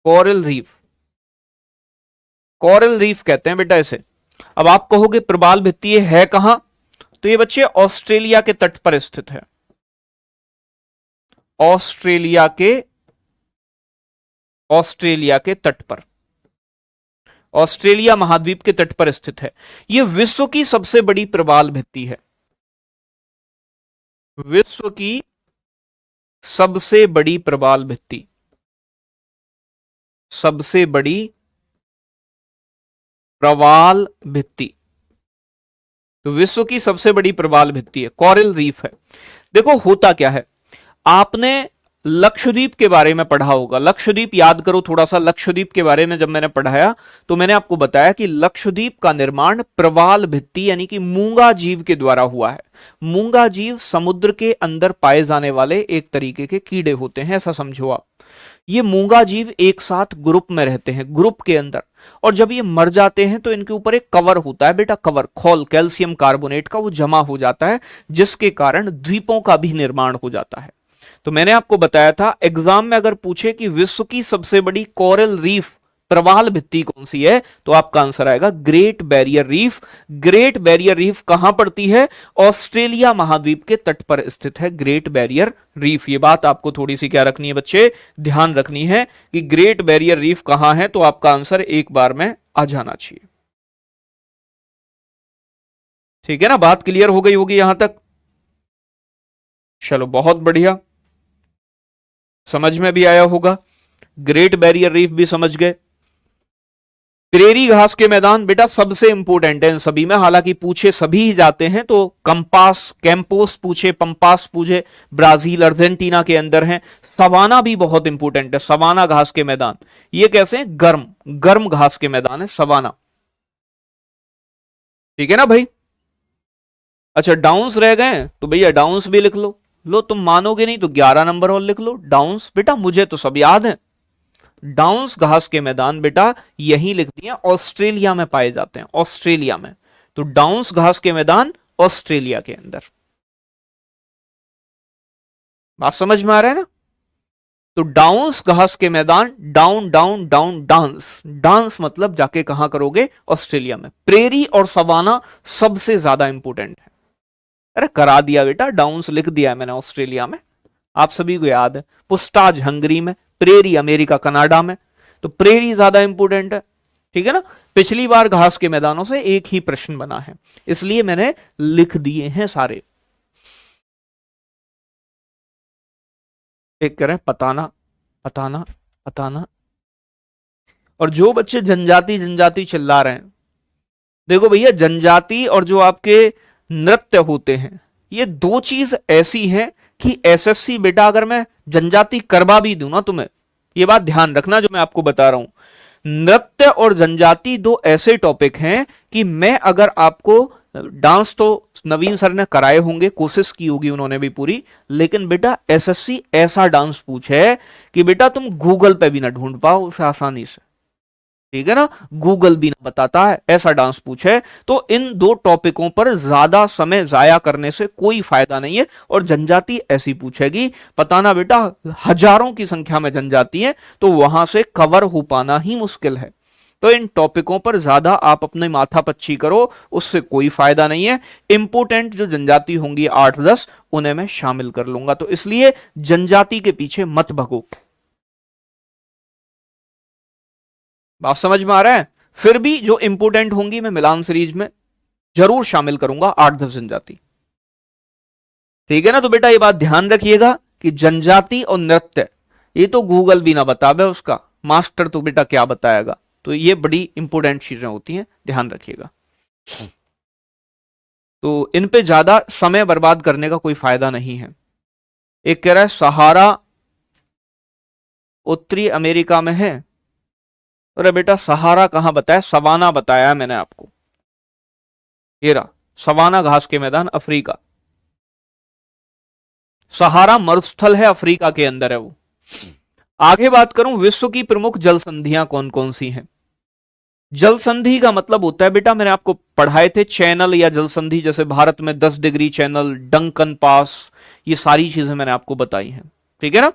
कोरल रीफ, कोरल रीफ कहते हैं बेटा इसे। अब आप कहोगे प्रवाल भित्ति ये है कहां? तो ये बच्चे ऑस्ट्रेलिया के तट पर स्थित है, ऑस्ट्रेलिया के तट पर, ऑस्ट्रेलिया महाद्वीप के तट पर स्थित है। यह विश्व की सबसे बड़ी प्रवाल भित्ति है, विश्व की सबसे बड़ी प्रवाल भित्ति, सबसे बड़ी प्रवाल भित्ति, तो विश्व की सबसे बड़ी प्रवाल भित्ति है, कोरल रीफ है। देखो होता क्या है, आपने लक्षद्वीप के बारे में पढ़ा होगा, लक्षद्वीप याद करो थोड़ा सा। लक्षद्वीप के बारे में जब मैंने पढ़ाया तो मैंने आपको बताया कि लक्षद्वीप का निर्माण प्रवाल भित्ति यानी कि मूंगा जीव के द्वारा हुआ है। मूंगा जीव समुद्र के अंदर पाए जाने वाले एक तरीके के कीड़े होते हैं, ऐसा समझो आप। ये मूंगा जीव एक साथ ग्रुप में रहते हैं, ग्रुप के अंदर, और जब ये मर जाते हैं तो इनके ऊपर एक कवर होता है बेटा, कवर, खोल कैल्शियम कार्बोनेट का, वो जमा हो जाता है, जिसके कारण द्वीपों का भी निर्माण हो जाता है। तो मैंने आपको बताया था एग्जाम में अगर पूछे कि विश्व की सबसे बड़ी कोरल रीफ प्रवाल भित्ति कौन सी है, तो आपका आंसर आएगा great barrier reef. Great barrier reef कहां पड़ती है? ऑस्ट्रेलिया महाद्वीप के तट पर स्थित है ग्रेट बैरियर रीफ। ये बात आपको थोड़ी सी क्या रखनी है बच्चे, ध्यान रखनी है कि ग्रेट बैरियर रीफ कहां है, तो आपका आंसर एक बार में आ जाना चाहिए। ठीक है ना, बात क्लियर हो गई होगी यहां तक? चलो बहुत बढ़िया, समझ में भी आया होगा, ग्रेट बैरियर रीफ भी समझ गए। प्रेरी घास के मैदान बेटा सबसे इंपोर्टेंट है इन सभी में, हालांकि पूछे सभी ही जाते हैं, तो कैंपोस पूछे, पंपास पूछे, ब्राजील अर्जेंटीना के अंदर है। सवाना भी बहुत इंपोर्टेंट है, सवाना घास के मैदान, ये कैसे हैं? गर्म घास के मैदान है सवाना, ठीक है ना भाई? अच्छा डाउन्स रह गए, तो भैया डाउन्स भी लिख लो। लो तुम मानोगे नहीं तो 11 नंबर और लिख लो डाउन्स। बेटा मुझे तो सब याद है, डाउन्स घास के मैदान बेटा यही लिख दिया, ऑस्ट्रेलिया में पाए जाते हैं, ऑस्ट्रेलिया में। तो डाउन्स घास के मैदान ऑस्ट्रेलिया के अंदर। बात समझ में आ रहा है ना? तो डाउन्स घास के मैदान, down down down dance, dance मतलब जाके कहां करोगे? ऑस्ट्रेलिया में। प्रेरी और सवाना सबसे ज्यादा इंपोर्टेंट है। अरे करा दिया बेटा, डाउन्स लिख दिया है मैंने ऑस्ट्रेलिया में, आप सभी को याद है। पुस्ताज हंगरी में, प्रेरी अमेरिका कनाडा में, तो प्रेरी ज्यादा इंपोर्टेंट है, ठीक है ना? पिछली बार घास के मैदानों से एक ही प्रश्न बना है, इसलिए मैंने लिख दिए हैं सारे। एक करें पताना पताना पताना। और जो बच्चे जनजाति जनजाति चिल्ला रहे हैं, देखो भैया जनजाति और जो आपके नृत्य होते हैं, ये दो चीज ऐसी हैं कि एसएससी बेटा अगर मैं जनजाति करवा भी दूं ना तुम्हें, ये बात ध्यान रखना जो मैं आपको बता रहा हूं, नृत्य और जनजाति दो ऐसे टॉपिक हैं कि मैं अगर आपको डांस तो नवीन सर ने कराए होंगे, कोशिश की होगी उन्होंने भी पूरी, लेकिन बेटा एसएससी ऐसा डांस पूछे कि बेटा तुम गूगल पे भी ना ढूंढ पाओ उसे आसानी से, ठीक है ना, गूगल भी ना बताता है, ऐसा डांस पूछे। तो इन दो टॉपिकों पर ज्यादा समय जाया करने से कोई फायदा नहीं है। और जनजाति ऐसी पूछेगी, पता ना बेटा हजारों की संख्या में जनजाति है, तो वहां से कवर हो पाना ही मुश्किल है। तो इन टॉपिकों पर ज्यादा आप अपने माथा पच्ची करो, उससे कोई फायदा नहीं है। इंपोर्टेंट जो जनजाति होंगी 8-10 उन्हें मैं शामिल कर लूंगा, तो इसलिए जनजाति के पीछे मत भगो। बात समझ में आ रहा है? फिर भी जो इंपोर्टेंट होंगी मैं मिलान सीरीज में जरूर शामिल करूंगा 8-10 जनजाति, ठीक है ना। तो बेटा ये बात ध्यान रखिएगा कि जनजाति और नृत्य ये तो गूगल भी ना बतावे, उसका मास्टर तो बेटा क्या बताएगा। तो ये बड़ी इंपोर्टेंट चीजें होती हैं, ध्यान रखिएगा। तो इन पे ज्यादा समय बर्बाद करने का कोई फायदा नहीं है। एक कह रहा है सहारा उत्तरी अमेरिका में है। अरे बेटा सहारा कहां बताया, सवाना बताया मैंने आपको। ये रहा सवाना घास के मैदान, अफ्रीका। सहारा मरुस्थल है, अफ्रीका के अंदर है वो। आगे बात करूं, विश्व की प्रमुख जल संधियां कौन कौन सी हैं। जल संधि का मतलब होता है बेटा, मैंने आपको पढ़ाए थे चैनल या जल संधि, जैसे भारत में 10 डिग्री चैनल, डंकन पास, ये सारी चीजें मैंने आपको बताई हैं, ठीक है ना।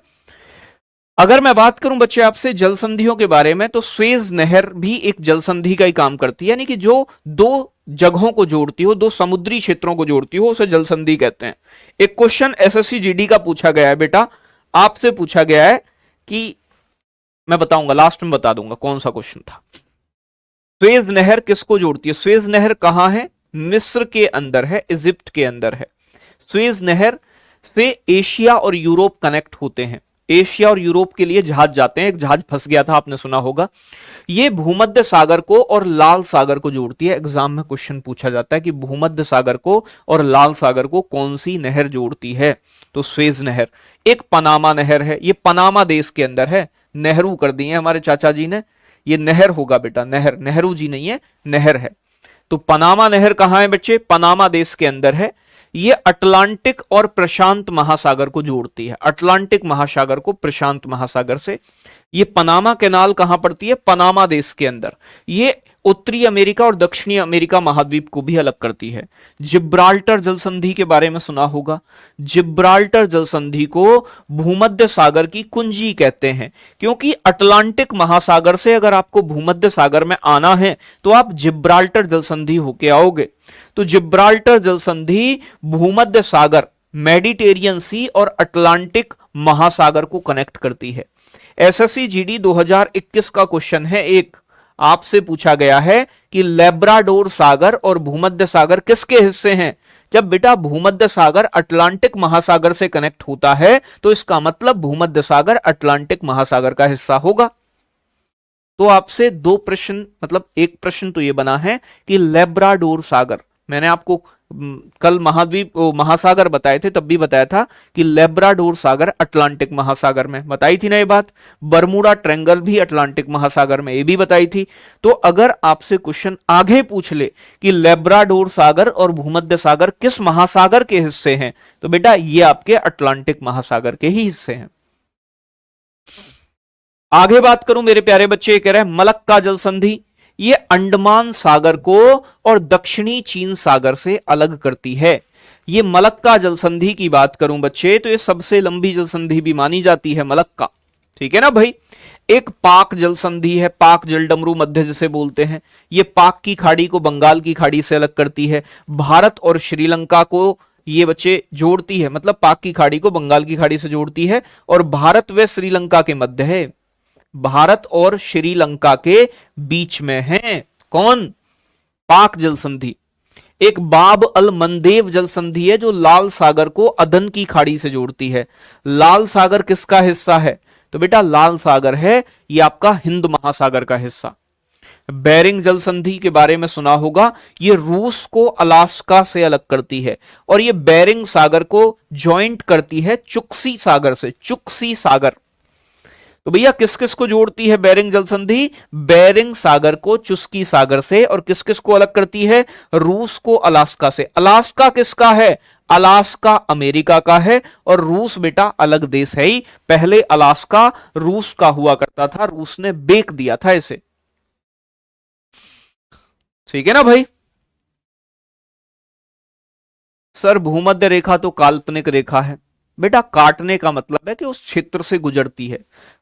अगर मैं बात करूं बच्चे आपसे जल संधियों के बारे में, तो स्वेज नहर भी एक जल संधि का ही काम करती है, यानी कि जो दो जगहों को जोड़ती हो, दो समुद्री क्षेत्रों को जोड़ती हो, उसे जल संधि कहते हैं। एक क्वेश्चन एसएससी जीडी का पूछा गया है बेटा, आपसे पूछा गया है कि मैं बताऊंगा, लास्ट में बता दूंगा कौन सा क्वेश्चन था। स्वेज नहर किसको जोड़ती है? स्वेज नहर कहां है? मिस्र के अंदर है, इजिप्ट के अंदर है। स्वेज नहर से एशिया और यूरोप कनेक्ट होते हैं। एशिया और यूरोप के लिए जहाज जाते हैं, एक जहाज फंस गया था आपने सुना होगा। ये भूमध्य सागर को और लाल सागर को जोड़ती है। एग्जाम में क्वेश्चन पूछा जाता है कि भूमध्य सागर को और लाल सागर को कौन सी नहर जोड़ती है? तो स्वेज नहर। एक पनामा नहर है, ये पनामा देश के अंदर है, नेहरू कर दिए हमारे चाचा जी ने, ये नहर होगा बेटा, नहर, नेहरू जी नहीं है, नहर है। तो पनामा नहर कहां है बच्चे? पनामा देश के अंदर है। ये अटलांटिक और प्रशांत महासागर को जोड़ती है, अटलांटिक महासागर को प्रशांत महासागर से। ये पनामा कैनाल कहां पड़ती है? पनामा देश के अंदर। ये उत्तरी अमेरिका और दक्षिणी अमेरिका महाद्वीप को भी अलग करती है। जिब्राल्टर जल संधि के बारे में सुना होगा। जिब्राल्टर जल संधि को भूमध्य सागर की कुंजी कहते हैं, क्योंकि अटलांटिक महासागर से अगर आपको भूमध्य सागर में आना है तो आप जिब्राल्टर जल संधि होके आओगे। तो जिब्राल्टर जल संधि भूमध्य सागर, मेडिटेरियन सी और अटलांटिक महासागर को कनेक्ट करती है। एसएससी जीडी 2021 का क्वेश्चन है, एक आपसे पूछा गया है कि लेब्राडोर सागर और भूमध्य सागर किसके हिस्से हैं? जब बेटा भूमध्य सागर अटलांटिक महासागर से कनेक्ट होता है तो इसका मतलब भूमध्य सागर अटलांटिक महासागर का हिस्सा होगा। तो आपसे दो प्रश्न, मतलब एक प्रश्न तो यह बना है कि लेब्राडोर सागर, मैंने आपको कल महाद्वीप महासागर बताए थे, तब भी बताया था कि लेब्राडोर सागर अटलांटिक महासागर में, बताई थी ना ये बात। बरमूडा ट्रायंगल भी अटलांटिक महासागर में, ये भी बताई थी। तो अगर आपसे क्वेश्चन आगे पूछ ले कि लेब्राडोर सागर और भूमध्य सागर किस महासागर के हिस्से हैं, तो बेटा ये आपके अटलांटिक महासागर के ही हिस्से हैं। आगे बात करूं मेरे प्यारे बच्चे, कह रहे हैं मलक्का जल संधि, ये अंडमान सागर को और दक्षिणी चीन सागर से अलग करती है। ये मलक्का जल संधि की बात करूं बच्चे, तो ये सबसे लंबी जल संधि भी मानी जाती है मलक्का, ठीक है ना भाई। एक पाक जल संधि है, पाक जल डमरू मध्य जिसे बोलते हैं, ये पाक की खाड़ी को बंगाल की खाड़ी से अलग करती है। भारत और श्रीलंका को ये बच्चे जोड़ती है, मतलब पाक की खाड़ी को बंगाल की खाड़ी से जोड़ती है और भारत व श्रीलंका के मध्य है, भारत और श्रीलंका के बीच में है। कौन? पाक जल संधि। एक बाब अल मंदेव जल संधि है जो लाल सागर को अदन की खाड़ी से जोड़ती है। लाल सागर किसका हिस्सा है? तो बेटा लाल सागर है ये आपका हिंद महासागर का हिस्सा। बेरिंग जल संधि के बारे में सुना होगा, ये रूस को अलास्का से अलग करती है और ये बेरिंग सागर को ज्वाइंट करती है चुक्सी सागर से, चुक्सी सागर। तो भैया किस किस को जोड़ती है बेरिंग जल संधि? बेरिंग सागर को चुस्की सागर से, और किस किस को अलग करती है? रूस को अलास्का से। अलास्का किसका है? अलास्का अमेरिका का है, और रूस बेटा अलग देश है ही। पहले अलास्का रूस का हुआ करता था, रूस ने बेच दिया था इसे। ठीक है ना भाई? सर भूमध्य रेखा तो काल्पनिक रेखा है। बेटा काटने का मतलब है कि उस क्षेत्र से गुजरती है।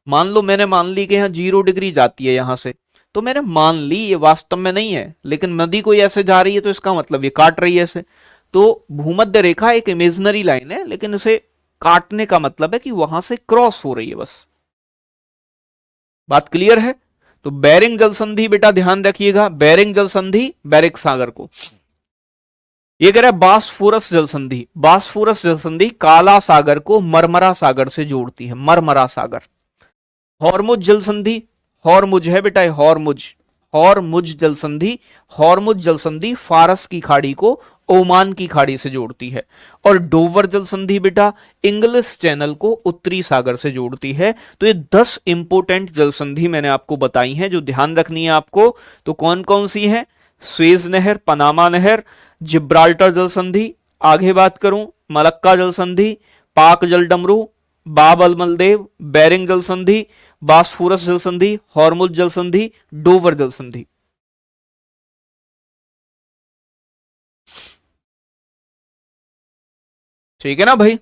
मान लो मैंने मान ली कि यहां 0 डिग्री जाती है यहां से, तो मैंने मान ली, ये वास्तव में नहीं है, लेकिन नदी कोई ऐसे जा रही है तो इसका मतलब ये काट रही है ऐसे। तो भूमध्य रेखा एक इमेजिनरी लाइन है, लेकिन इसे काटने का मतलब है कि वहां से क्रॉस हो रही है बस। बात क्लियर है? तो बेरिंग जल संधि बेटा ध्यान रखिएगा, बेरिंग जल संधि बेरिक सागर को। ये कह रहा है बास्फोरस जल संधि। बास्फोरस जल संधि काला सागर को मरमरा सागर से जोड़ती है, मरमरा सागर। हॉर्मुज जल संधि, हॉर्मुज है बेटा, हॉर्मुज, हॉर्मुज जल संधि। हॉर्मुज जल संधि फारस की खाड़ी को ओमान की खाड़ी से जोड़ती है। और डोवर जल संधि बेटा इंग्लिश चैनल को उत्तरी सागर से जोड़ती है। तो ये 10 इंपोर्टेंट जल संधि मैंने आपको बताई हैं जो ध्यान रखनी है आपको। तो कौन कौन सी हैं? स्वेज नहर, पनामा नहर, जिब्राल्टर जल संधि, आगे बात करूं मलक्का जल संधि, पाक जल डमरू, बाब अल मलदेव, बेरिंग जल संधि, बास्फोरस जल संधि, हॉर्मुज जल संधि, डोवर जल संधि। ठीक है ना भाई?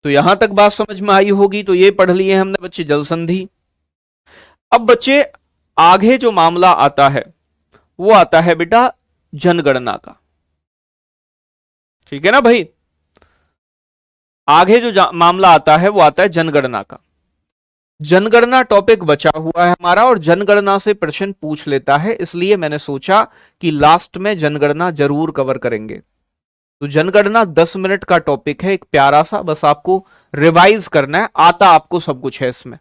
तो यहां तक बात समझ में आई होगी। तो ये पढ़ लिए हमने बच्चे जल संधि। अब बच्चे आगे जो मामला आता है वो आता है बेटा जनगणना का। ठीक है ना भाई? आगे जो मामला आता है वो आता है जनगणना का। जनगणना टॉपिक बचा हुआ है हमारा, और जनगणना से प्रश्न पूछ लेता है, इसलिए मैंने सोचा कि लास्ट में जनगणना जरूर कवर करेंगे। तो जनगणना 10 मिनट का टॉपिक है, एक प्यारा सा, बस आपको रिवाइज करना है, आता आपको सब कुछ है इसमें।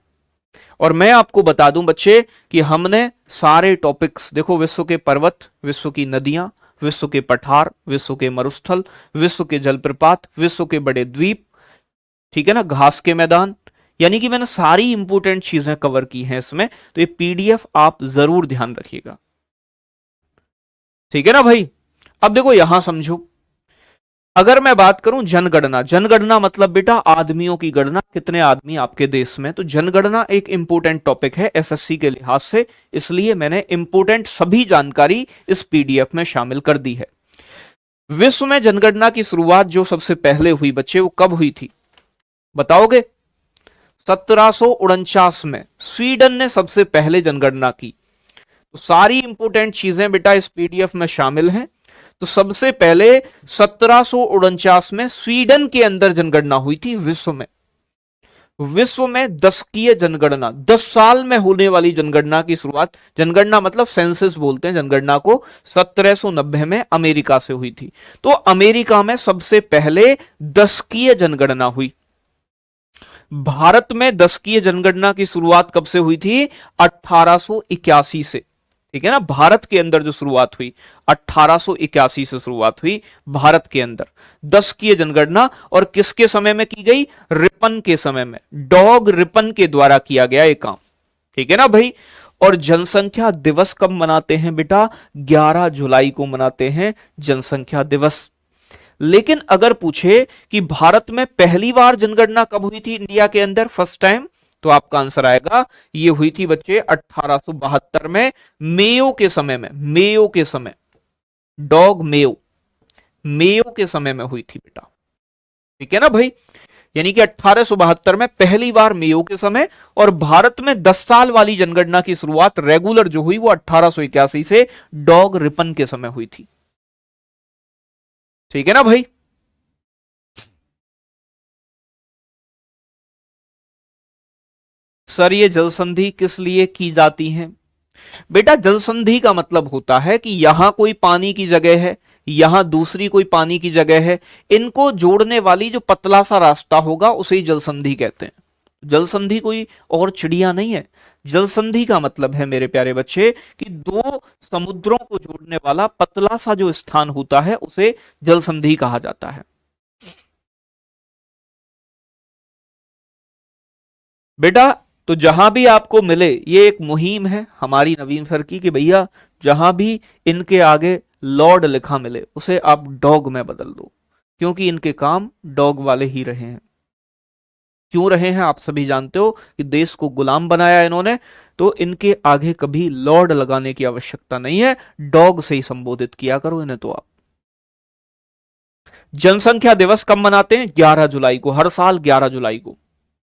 और मैं आपको बता दूं बच्चे कि हमने सारे टॉपिक्स देखो, विश्व के पर्वत, विश्व की नदियां, विश्व के पठार, विश्व के मरुस्थल, विश्व के जलप्रपात, विश्व के बड़े द्वीप, ठीक है ना, घास के मैदान, यानी कि मैंने सारी इंपोर्टेंट चीजें कवर की हैं इसमें। तो ये पीडीएफ आप जरूर ध्यान रखिएगा। ठीक है ना भाई? अब देखो यहां समझो, अगर मैं बात करूं जनगणना, जनगणना मतलब बेटा आदमियों की गणना, कितने आदमी आपके देश में। तो जनगणना एक इंपोर्टेंट टॉपिक है एसएससी के लिहाज से, इसलिए मैंने इंपोर्टेंट सभी जानकारी इस पीडीएफ में शामिल कर दी है। विश्व में जनगणना की शुरुआत जो सबसे पहले हुई बच्चे, वो कब हुई थी बताओगे? 1749 में स्वीडन ने सबसे पहले जनगणना की। तो सारी इंपोर्टेंट चीजें बेटा इस पीडीएफ में शामिल हैं। तो सबसे पहले 1749 में स्वीडन के अंदर जनगणना हुई थी विश्व में। विश्व में 10कीय जनगणना, 10 साल में होने वाली जनगणना की शुरुआत, जनगणना मतलब सेंसस बोलते हैं जनगणना को, 1790 में अमेरिका से हुई थी। तो अमेरिका में सबसे पहले 10कीय जनगणना हुई। भारत में 10कीय जनगणना की शुरुआत कब से हुई थी? 1881 से। ठीक है ना? भारत के अंदर जो शुरुआत हुई 1881 से शुरुआत हुई भारत के अंदर 10कीय जनगणना। और किसके समय में की गई? रिपन के समय में, डॉग रिपन के द्वारा किया गया ये काम। ठीक है ना भाई? और जनसंख्या दिवस कब मनाते हैं बेटा? 11 जुलाई को मनाते हैं जनसंख्या दिवस। लेकिन अगर पूछे कि भारत में पहली बार जनगणना कब हुई थी इंडिया के अंदर फर्स्ट टाइम, तो आपका आंसर आएगा ये हुई थी बच्चे 1872 में, मेयो के समय में, मेयो के समय, डॉग मेयो, मेयो के समय में हुई थी बेटा। ठीक है ना भाई? यानी कि 1872 में पहली बार मेयो के समय। और भारत में 10 साल वाली जनगणना की शुरुआत रेगुलर जो हुई वो 1881 से डॉग रिपन के समय हुई थी। ठीक है ना भाई? सर ये जल संधि किस लिए की जाती है? बेटा जल संधि का मतलब होता है कि यहां कोई पानी की जगह है, यहां दूसरी कोई पानी की जगह है, इनको जोड़ने वाली जो पतला सा रास्ता होगा उसे ही जल संधि कहते हैं। जल संधि कोई और चिड़िया नहीं है। जल संधि का मतलब है मेरे प्यारे बच्चे कि दो समुद्रों को जोड़ने वाला पतला सा जो स्थान होता है उसे जल संधि कहा जाता है। बेटा तो जहां भी आपको मिले, ये एक मुहिम है हमारी नवीन सर की कि भैया जहां भी इनके आगे लॉर्ड लिखा मिले उसे आप डॉग में बदल दो, क्योंकि इनके काम डॉग वाले ही रहे हैं। क्यों रहे हैं आप सभी जानते हो कि देश को गुलाम बनाया इन्होंने, तो इनके आगे कभी लॉर्ड लगाने की आवश्यकता नहीं है, डॉग से ही संबोधित किया करो इन्हें। तो आप जनसंख्या दिवस कब मनाते हैं? 11 जुलाई को, हर साल 11 जुलाई को,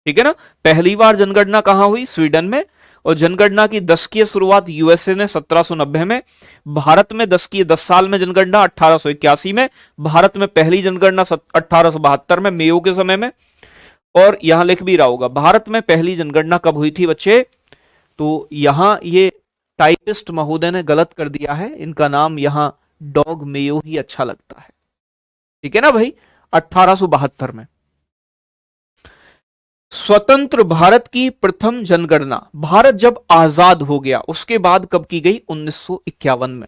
ठीक है ना। पहली बार जनगणना कहां हुई? स्वीडन में। और जनगणना की 10 की शुरुआत यूएसए ने 1790 में, भारत में 10 साल में जनगणना 1881 में, भारत में पहली जनगणना 1872 में मेयो के समय में। और यहां लिख भी रहा होगा भारत में पहली जनगणना कब हुई थी बच्चे, तो यहां ये टाइपिस्ट महोदय ने गलत कर दिया है, इनका नाम यहां डॉग मेयो ही अच्छा लगता है, ठीक है ना भाई, 1872 में। स्वतंत्र भारत की प्रथम जनगणना, भारत जब आजाद हो गया उसके बाद कब की गई? 1951 में।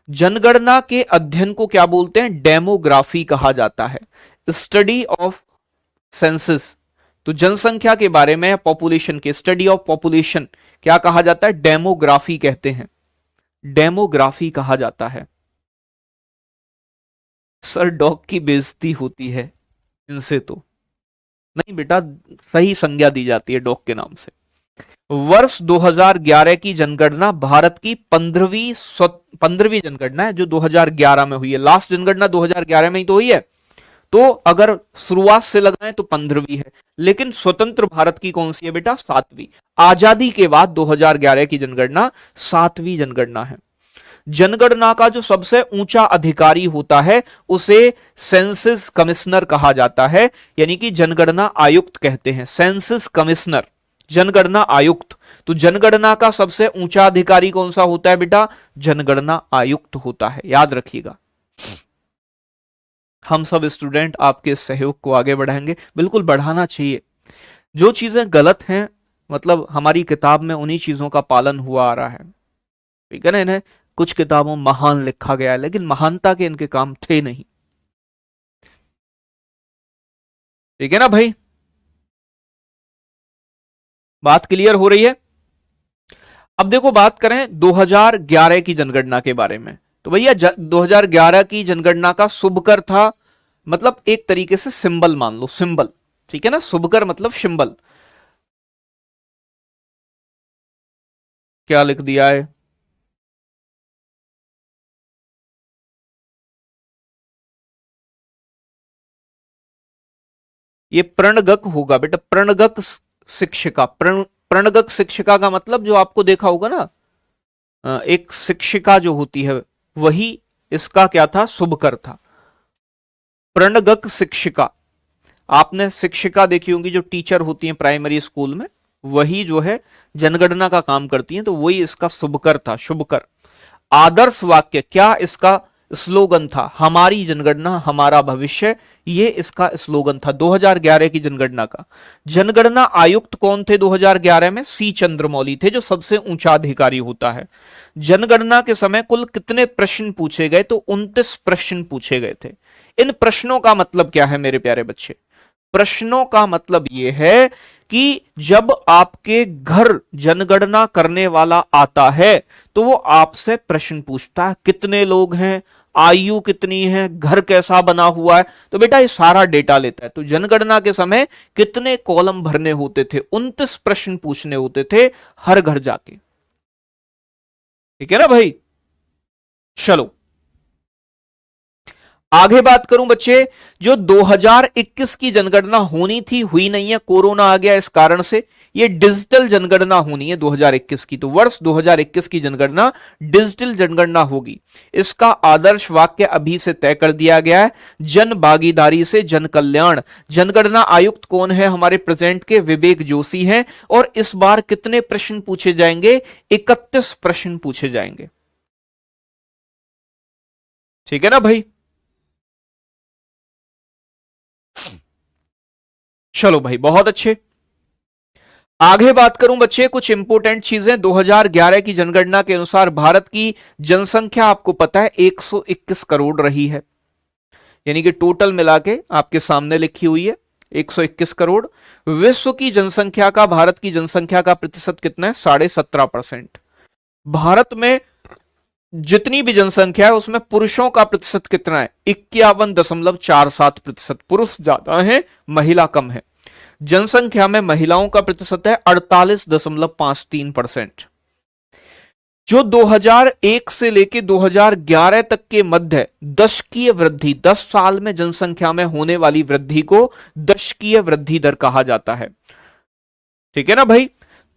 जनगणना के अध्ययन को क्या बोलते हैं? डेमोग्राफी कहा जाता है, स्टडी ऑफ सेंसस। तो जनसंख्या के बारे में, पॉपुलेशन के, स्टडी ऑफ पॉपुलेशन क्या कहा जाता है? डेमोग्राफी कहते हैं, डेमोग्राफी कहा जाता है। सर डॉग की बेइज्जती होती है इनसे, तो नहीं बेटा, सही संज्ञा दी जाती है डॉग के नाम से। वर्ष 2011 की जनगणना भारत की 15वीं जनगणना है जो 2011 में हुई है। लास्ट जनगणना 2011 में ही तो हुई है, तो अगर शुरुआत से लगाएं तो 15वीं है, लेकिन स्वतंत्र भारत की कौन सी है बेटा? 7वीं। आजादी के बाद 2011 की जनगणना 7वीं जनगणना है। जनगणना का जो सबसे ऊंचा अधिकारी होता है उसे सेंसस कमिश्नर कहा जाता है, यानी कि जनगणना आयुक्त कहते हैं, सेंसस कमिश्नर, जनगणना आयुक्त। तो जनगणना का सबसे ऊंचा अधिकारी कौन सा होता है बेटा? जनगणना आयुक्त होता है, याद रखिएगा। हम सब स्टूडेंट आपके सहयोग को आगे बढ़ाएंगे, बिल्कुल बढ़ाना चाहिए। जो चीजें गलत हैं, मतलब हमारी किताब में उन्हीं चीजों का पालन हुआ आ रहा है, ठीक है ना। इन्हें कुछ किताबों महान लिखा गया है, लेकिन महानता के इनके काम थे नहीं, ठीक है ना भाई, बात क्लियर हो रही है। अब देखो बात करें 2011 की जनगणना के बारे में, तो भैया 2011 की जनगणना का शुभकर था, मतलब एक तरीके से सिंबल मान लो, सिंबल, ठीक है ना, शुभकर मतलब सिंबल। क्या लिख दिया है? ये प्रणगक होगा बेटा, प्रणगक शिक्षिका। प्रणगक शिक्षिका का मतलब जो आपको देखा होगा ना, एक शिक्षिका जो होती है, वही इसका क्या था? शुभकर था, प्रणगक शिक्षिका। आपने शिक्षिका देखी होंगी जो टीचर होती हैं प्राइमरी स्कूल में, वही जो है जनगणना का काम करती हैं, तो वही इसका शुभकर था, शुभकर। आदर्श वाक्य क्या इसका स्लोगन था? हमारी जनगणना हमारा भविष्य, ये इसका स्लोगन था 2011 की जनगणना का। जनगणना आयुक्त कौन थे 2011 में? सी चंद्रमौली थे, जो सबसे ऊंचा अधिकारी होता है। जनगणना के समय कुल कितने प्रश्न पूछे गए? तो 29 प्रश्न पूछे गए थे। इन प्रश्नों का मतलब क्या है मेरे प्यारे बच्चे? प्रश्नों का मतलब यह है कि जब आपके घर जनगणना करने वाला आता है तो वो आपसे प्रश्न पूछता है, कितने लोग हैं, आयु कितनी है, घर कैसा बना हुआ है, तो बेटा ये सारा डेटा लेता है। तो जनगणना के समय कितने कॉलम भरने होते थे? 29 प्रश्न पूछने होते थे हर घर जाके, ठीक है ना भाई। चलो आगे बात करूं बच्चे, जो 2021 की जनगणना होनी थी, हुई नहीं है, कोरोना आ गया, इस कारण से ये डिजिटल जनगणना होनी है 2021 की। तो वर्ष 2021 की जनगणना डिजिटल जनगणना होगी। इसका आदर्श वाक्य अभी से तय कर दिया गया है, जन भागीदारी से जन कल्याण। जनगणना आयुक्त कौन है हमारे प्रेजेंट के? विवेक जोशी हैं। और इस बार कितने प्रश्न पूछे जाएंगे? 31 प्रश्न पूछे जाएंगे, ठीक है ना भाई। चलो भाई बहुत अच्छे। आगे बात करूं बच्चे, कुछ इंपोर्टेंट चीजें। 2011 की जनगणना के अनुसार भारत की जनसंख्या आपको पता है 121 करोड़ रही है, यानी कि टोटल मिला के आपके सामने लिखी हुई है 121 करोड़। विश्व की जनसंख्या का भारत की जनसंख्या का प्रतिशत कितना है? 17.5%। भारत में जितनी भी जनसंख्या है उसमें पुरुषों का प्रतिशत कितना है? 51.47%। पुरुष ज्यादा है, महिला कम है। जनसंख्या में महिलाओं का प्रतिशत है 48.53%। जो 2001 से लेके 2011 तक के मध्य दशकीय वृद्धि, 10 साल में जनसंख्या में होने वाली वृद्धि को दशकीय वृद्धि दर कहा जाता है। ठीक है ना भाई?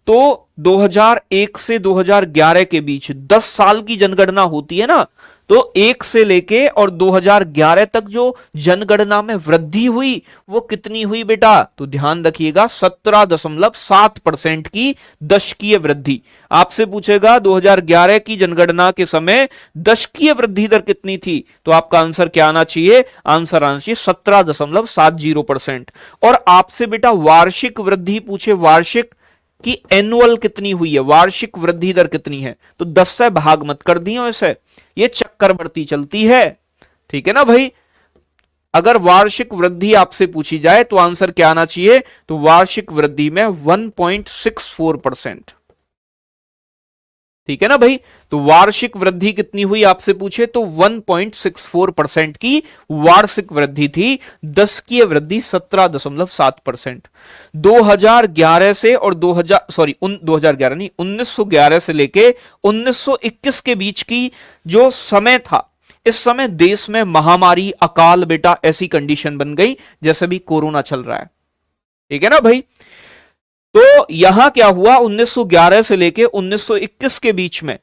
तो 2001 से 2011 के बीच 10 साल की जनगणना होती है ना, तो 1 से लेके और 2011 तक जो जनगणना में वृद्धि हुई वो कितनी हुई बेटा? तो ध्यान रखिएगा 17.7% की दशकीय वृद्धि। आपसे पूछेगा 2011 की जनगणना के समय दशकीय वृद्धि दर कितनी थी, तो आपका आंसर क्या आना चाहिए? आंसर आना चाहिए 17.70%। और आपसे बेटा वार्षिक वृद्धि पूछे, वार्षिक कि एनुअल कितनी हुई है, वार्षिक वृद्धि दर कितनी है, तो 10 से भाग मत कर दिए वैसे, ये चक्करवर्ती चलती है। ठीक है ना भाई? अगर वार्षिक वृद्धि आपसे पूछी जाए तो आंसर क्या आना चाहिए? तो वार्षिक वृद्धि में 1.64%। ठीक है ना भाई? तो वार्षिक वृद्धि कितनी हुई आपसे पूछे तो 1.64% की वार्षिक वृद्धि थी। दशकीय वृद्धि 17.7%। 2011 से और 2011 नहीं, 1911 से लेके 1921 के बीच की जो समय था, इस समय देश में महामारी, अकाल बेटा ऐसी कंडीशन बन गई जैसे भी कोरोना चल रहा है। ठीक है ना भाई? तो यहां क्या हुआ? 1911 से लेके 1921 के बीच में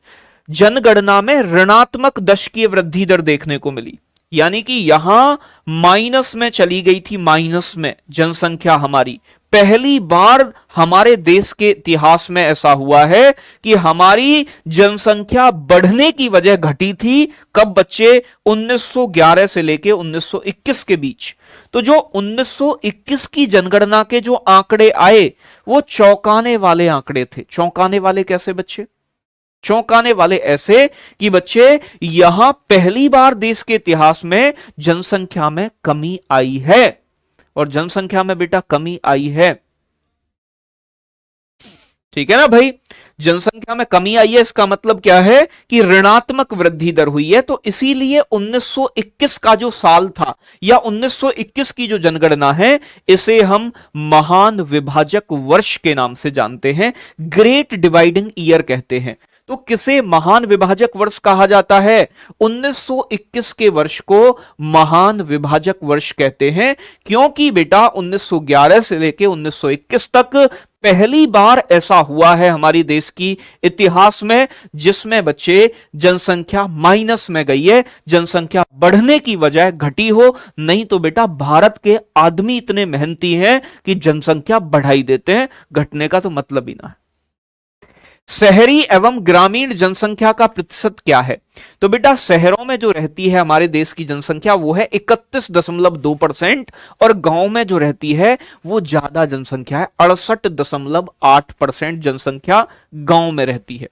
जनगणना में ऋणात्मक दशकीय वृद्धि दर देखने को मिली, यानी कि यहां माइनस में चली गई थी, माइनस में जनसंख्या हमारी। पहली बार हमारे देश के इतिहास में ऐसा हुआ है कि हमारी जनसंख्या बढ़ने की वजह घटी थी। कब बच्चे? 1911 से लेके 1921 के बीच। तो जो 1921 की जनगणना के जो आंकड़े आए वो चौंकाने वाले आंकड़े थे। चौंकाने वाले कैसे बच्चे? चौंकाने वाले ऐसे कि बच्चे यहां पहली बार देश के इतिहास में जनसंख्या में कमी आई है, और जनसंख्या में बेटा कमी आई है। ठीक है ना भाई? जनसंख्या में कमी आई है, इसका मतलब क्या है कि ऋणात्मक वृद्धि दर हुई है। तो इसीलिए 1921 का जो साल था या 1921 की जो जनगणना है, इसे हम महान विभाजक वर्ष के नाम से जानते हैं, ग्रेट डिवाइडिंग ईयर कहते हैं। तो किसे महान विभाजक वर्ष कहा जाता है? 1921 के वर्ष को महान विभाजक वर्ष कहते हैं, क्योंकि बेटा 1911 से लेकर 1921 तक पहली बार ऐसा हुआ है हमारी देश की इतिहास में जिसमें बच्चे जनसंख्या माइनस में गई है, जनसंख्या बढ़ने की बजाय घटी हो। नहीं तो बेटा भारत के आदमी इतने मेहनती हैं कि जनसंख्या बढ़ाई देते हैं, घटने का तो मतलब ही ना है। शहरी एवं ग्रामीण जनसंख्या का प्रतिशत क्या है? तो बेटा शहरों में जो रहती है हमारे देश की जनसंख्या वो है 31.2%, और गांव में जो रहती है वो ज्यादा जनसंख्या है, 68.8% जनसंख्या गांव में रहती है।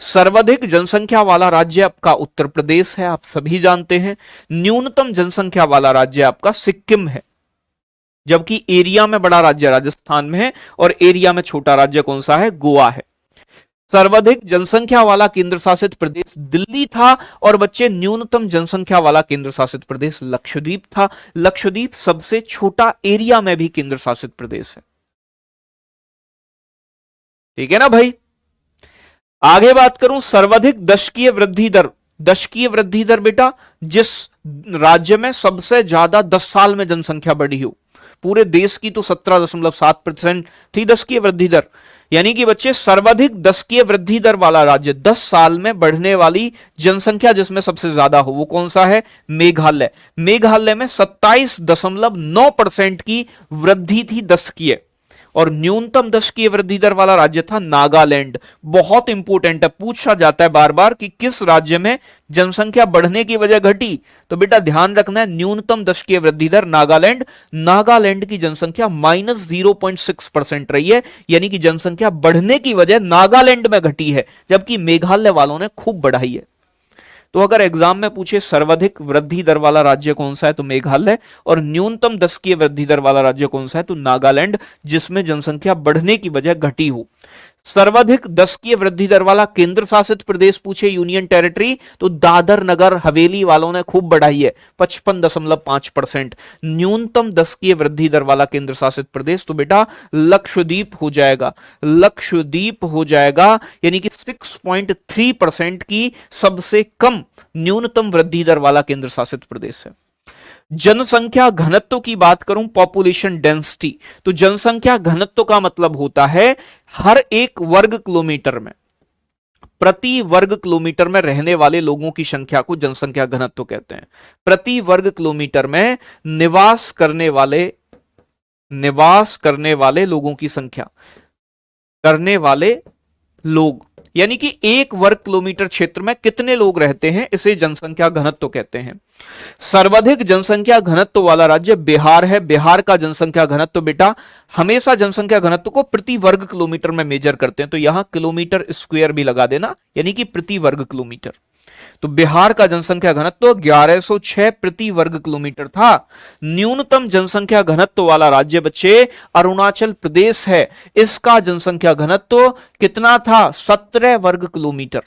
सर्वाधिक जनसंख्या वाला राज्य आपका उत्तर प्रदेश है, आप सभी जानते हैं। न्यूनतम जनसंख्या वाला राज्य आपका सिक्किम है, जबकि एरिया में बड़ा राज्य राजस्थान में है और एरिया में छोटा राज्य कौन सा है? गोवा है। सर्वाधिक जनसंख्या वाला केंद्र शासित प्रदेश दिल्ली था, और बच्चे न्यूनतम जनसंख्या वाला केंद्र शासित प्रदेश लक्षद्वीप था। लक्षद्वीप सबसे छोटा एरिया में भी केंद्र शासित प्रदेश है। ठीक है ना भाई? आगे बात करूं सर्वाधिक दशकीय वृद्धि दर। दशकीय वृद्धि दर बेटा जिस राज्य में सबसे ज्यादा 10 साल में जनसंख्या बढ़ी हो। पूरे देश की तो 17.7% थी दशकीय वृद्धि दर, यानी कि बच्चे सर्वाधिक दशकीय वृद्धि दर वाला राज्य, 10 साल में बढ़ने वाली जनसंख्या जिसमें सबसे ज्यादा हो, वो कौन सा है? मेघालय। मेघालय में 27.9% की वृद्धि थी दशकीय, और न्यूनतम दशकीय वृद्धि दर वाला राज्य था नागालैंड। बहुत इंपॉर्टेंट है, पूछा जाता है बार बार कि किस राज्य में जनसंख्या बढ़ने की वजह घटी, तो बेटा ध्यान रखना है न्यूनतम दशकीय वृद्धि दर नागालैंड। नागालैंड की जनसंख्या -0.6% रही है, यानी कि जनसंख्या बढ़ने की वजह नागालैंड में घटी है, जबकि मेघालय वालों ने खूब बढ़ाई है। तो अगर एग्जाम में पूछे सर्वाधिक वृद्धि दर वाला राज्य कौन सा है तो मेघालय, और न्यूनतम दशकीय वृद्धि दर वाला राज्य कौन सा है तो नागालैंड, जिसमें जनसंख्या बढ़ने की बजाय घटी हो। सर्वाधिक दशकीय वृद्धि दर वाला केंद्र शासित प्रदेश पूछे, यूनियन टेरिटरी, तो दादर नगर हवेली वालों ने खूब बढ़ाई है 55.5%। न्यूनतम दशकीय वृद्धि दर वाला केंद्र शासित प्रदेश तो बेटा लक्षद्वीप हो जाएगा, लक्षद्वीप हो जाएगा, यानी कि 6.3% की सबसे कम न्यूनतम वृद्धि दर वाला केंद्र शासित प्रदेश है। जनसंख्या घनत्व की बात करूं, पॉपुलेशन डेंसिटी, तो जनसंख्या घनत्व का मतलब होता है हर एक वर्ग किलोमीटर में, प्रति वर्ग किलोमीटर में रहने वाले लोगों की संख्या को जनसंख्या घनत्व कहते हैं। प्रति वर्ग किलोमीटर में निवास करने वाले लोगों की संख्या, करने वाले लोग, यानी कि एक वर्ग किलोमीटर क्षेत्र में कितने लोग रहते हैं, इसे जनसंख्या घनत्व कहते हैं। सर्वाधिक जनसंख्या घनत्व वाला राज्य बिहार है। बिहार का जनसंख्या घनत्व बेटा, हमेशा जनसंख्या घनत्व को प्रति वर्ग किलोमीटर में मेजर करते हैं, तो यहां किलोमीटर स्क्वायर भी लगा देना, यानी कि प्रति वर्ग किलोमीटर। तो बिहार का जनसंख्या घनत्व 1106 प्रति वर्ग किलोमीटर था। न्यूनतम जनसंख्या घनत्व वाला राज्य बच्चे अरुणाचल प्रदेश है। इसका जनसंख्या घनत्व कितना था, 17 वर्ग किलोमीटर।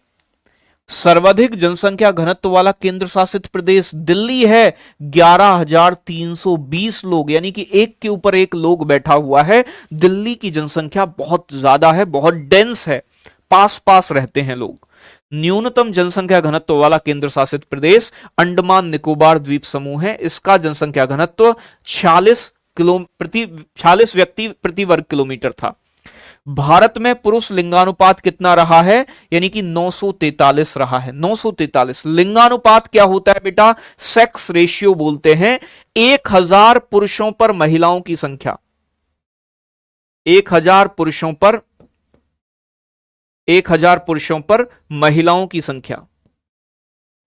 सर्वाधिक जनसंख्या घनत्व वाला केंद्र शासित प्रदेश दिल्ली है, 11,320 लोग, यानी कि एक के ऊपर एक लोग बैठा हुआ है। दिल्ली की जनसंख्या बहुत ज्यादा है, बहुत डेंस है, पास पास रहते हैं लोग। न्यूनतम जनसंख्या घनत्व वाला केंद्र शासित प्रदेश अंडमान निकोबार द्वीप समूह है। इसका जनसंख्या घनत्व 46 व्यक्ति प्रति वर्ग किलोमीटर था। भारत में पुरुष लिंगानुपात कितना रहा है, यानी कि 943 रहा है, 943। लिंगानुपात क्या होता है बेटा, सेक्स रेशियो बोलते हैं। 1000 पुरुषों पर महिलाओं की संख्या, 1000 पुरुषों पर महिलाओं की संख्या,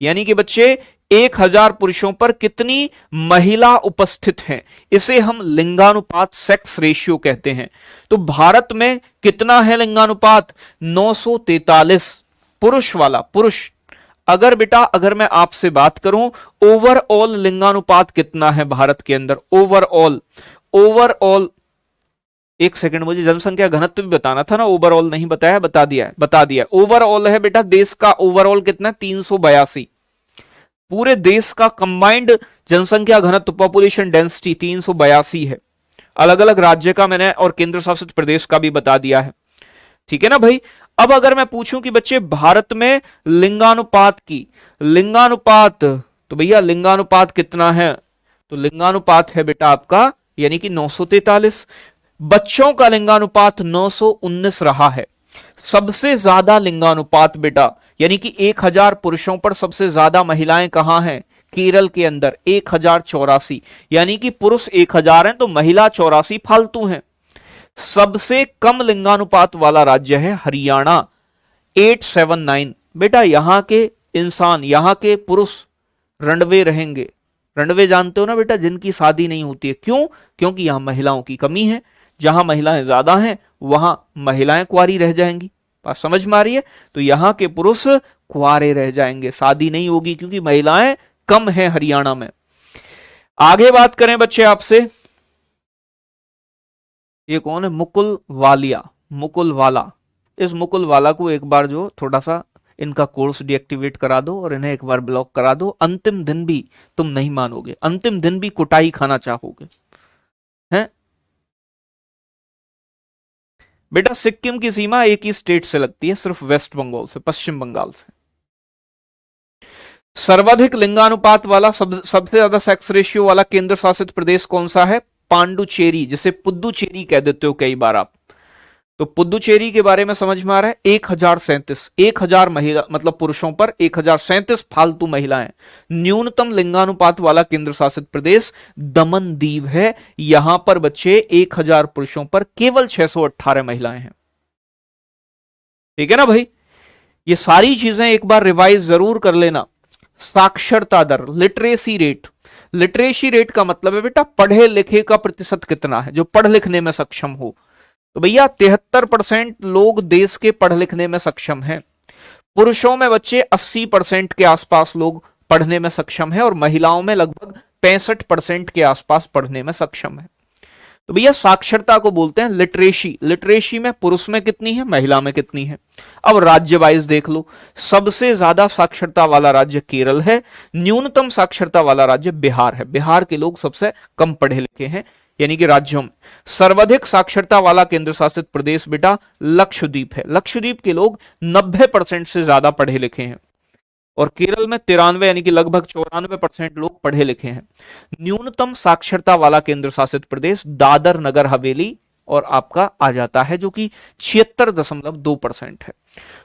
यानी कि बच्चे 1000 पुरुषों पर कितनी महिला उपस्थित हैं, इसे हम लिंगानुपात, सेक्स रेशियो कहते हैं। तो भारत में कितना है लिंगानुपात, 943 पुरुष वाला, पुरुष। अगर बेटा, अगर मैं आपसे बात करूं ओवरऑल लिंगानुपात कितना है भारत के अंदर, ओवरऑल, एक सेकंड, मुझे जनसंख्या घनत्व भी बताना था ना, ओवरऑल नहीं बताया, बता दिया। ओवरऑल है बेटा, देश का ओवरऑल कितना, 382। पूरे देश का कंबाइंड जनसंख्या घनत्व, पॉपुलेशन डेंसिटी 382 है। अलग अलग राज्य का मैंने और केंद्र शासित प्रदेश का भी बता दिया है, ठीक है ना भाई। अब अगर मैं पूछूं कि बच्चे भारत में लिंगानुपात तो भैया लिंगानुपात कितना है, तो लिंगानुपात है बेटा आपका, यानी कि 943। बच्चों का लिंगानुपात 919 रहा है। सबसे ज्यादा लिंगानुपात बेटा, यानी कि 1000 पुरुषों पर सबसे ज्यादा महिलाएं कहां हैं, केरल के अंदर 1084, यानी कि पुरुष 1000 हैं तो महिला 84 फालतू हैं। सबसे कम लिंगानुपात वाला राज्य है हरियाणा, 879। बेटा यहां के इंसान, यहां के पुरुष रंडवे रहेंगे। रंडवे जानते हो ना बेटा, जिनकी शादी नहीं होती है, क्यों, क्योंकि यहां महिलाओं की कमी है। जहां महिलाएं ज्यादा हैं वहां महिलाएं कुंवारी रह जाएंगी। बात समझ में आ रही है। तो यहां के पुरुष कुंवारे रह जाएंगे, शादी नहीं होगी, क्योंकि महिलाएं कम हैं हरियाणा में। आगे बात करें बच्चे आपसे, ये कौन है, मुकुल वाला। इस मुकुल वाला को एक बार जो थोड़ा सा इनका कोर्स डीएक्टिवेट करा दो और इन्हें एक बार ब्लॉक करा दो। अंतिम दिन भी तुम नहीं मानोगे, अंतिम दिन भी कुटाई खाना चाहोगे, हैं। बेटा सिक्किम की सीमा एक ही स्टेट से लगती है, सिर्फ वेस्ट बंगाल से, पश्चिम बंगाल से। सर्वाधिक लिंगानुपात वाला, सबसे ज्यादा सेक्स रेशियो वाला केंद्र शासित प्रदेश कौन सा है, पांडुचेरी, जिसे पुद्दुचेरी कह देते हो कई बार आप। तो पुद्दुचेरी के बारे में समझ में आ रहा है। 1037, 1000 महिला मतलब पुरुषों पर 1037 फालतू महिलाएं। न्यूनतम लिंगानुपात वाला केंद्र शासित प्रदेश दमन दीव है। यहां पर बच्चे 1000 पुरुषों पर केवल 618 महिलाएं हैं। ठीक है ना भाई, ये सारी चीजें एक बार रिवाइज जरूर कर लेना। साक्षरता दर, लिटरेसी रेट, लिटरेसी रेट का मतलब है बेटा पढ़े लिखे का प्रतिशत कितना है, जो पढ़ लिखने में सक्षम हो। तो भैया 73% लोग देश के पढ़ लिखने में सक्षम हैं। पुरुषों में बच्चे 80% के आसपास लोग पढ़ने में सक्षम है और महिलाओं में लगभग 65% के आसपास पढ़ने में सक्षम है। तो भैया साक्षरता को बोलते हैं लिटरेसी। लिटरेसी में पुरुष में कितनी है, महिला में कितनी है। अब राज्य वाइज देख लो, सबसे ज्यादा साक्षरता वाला राज्य केरल है, न्यूनतम साक्षरता वाला राज्य बिहार है। बिहार के लोग सबसे कम पढ़े लिखे हैं यानी कि राज्यों में। सर्वाधिक साक्षरता वाला केंद्र शासित प्रदेश बेटा लक्षद्वीप है। लक्षद्वीप के लोग 90% से ज्यादा पढ़े लिखे हैं और केरल में 93 यानी कि लगभग 94% लोग पढ़े लिखे हैं। न्यूनतम साक्षरता वाला केंद्र शासित प्रदेश दादर नगर हवेली और आपका आ जाता है, जो कि 76.2% है।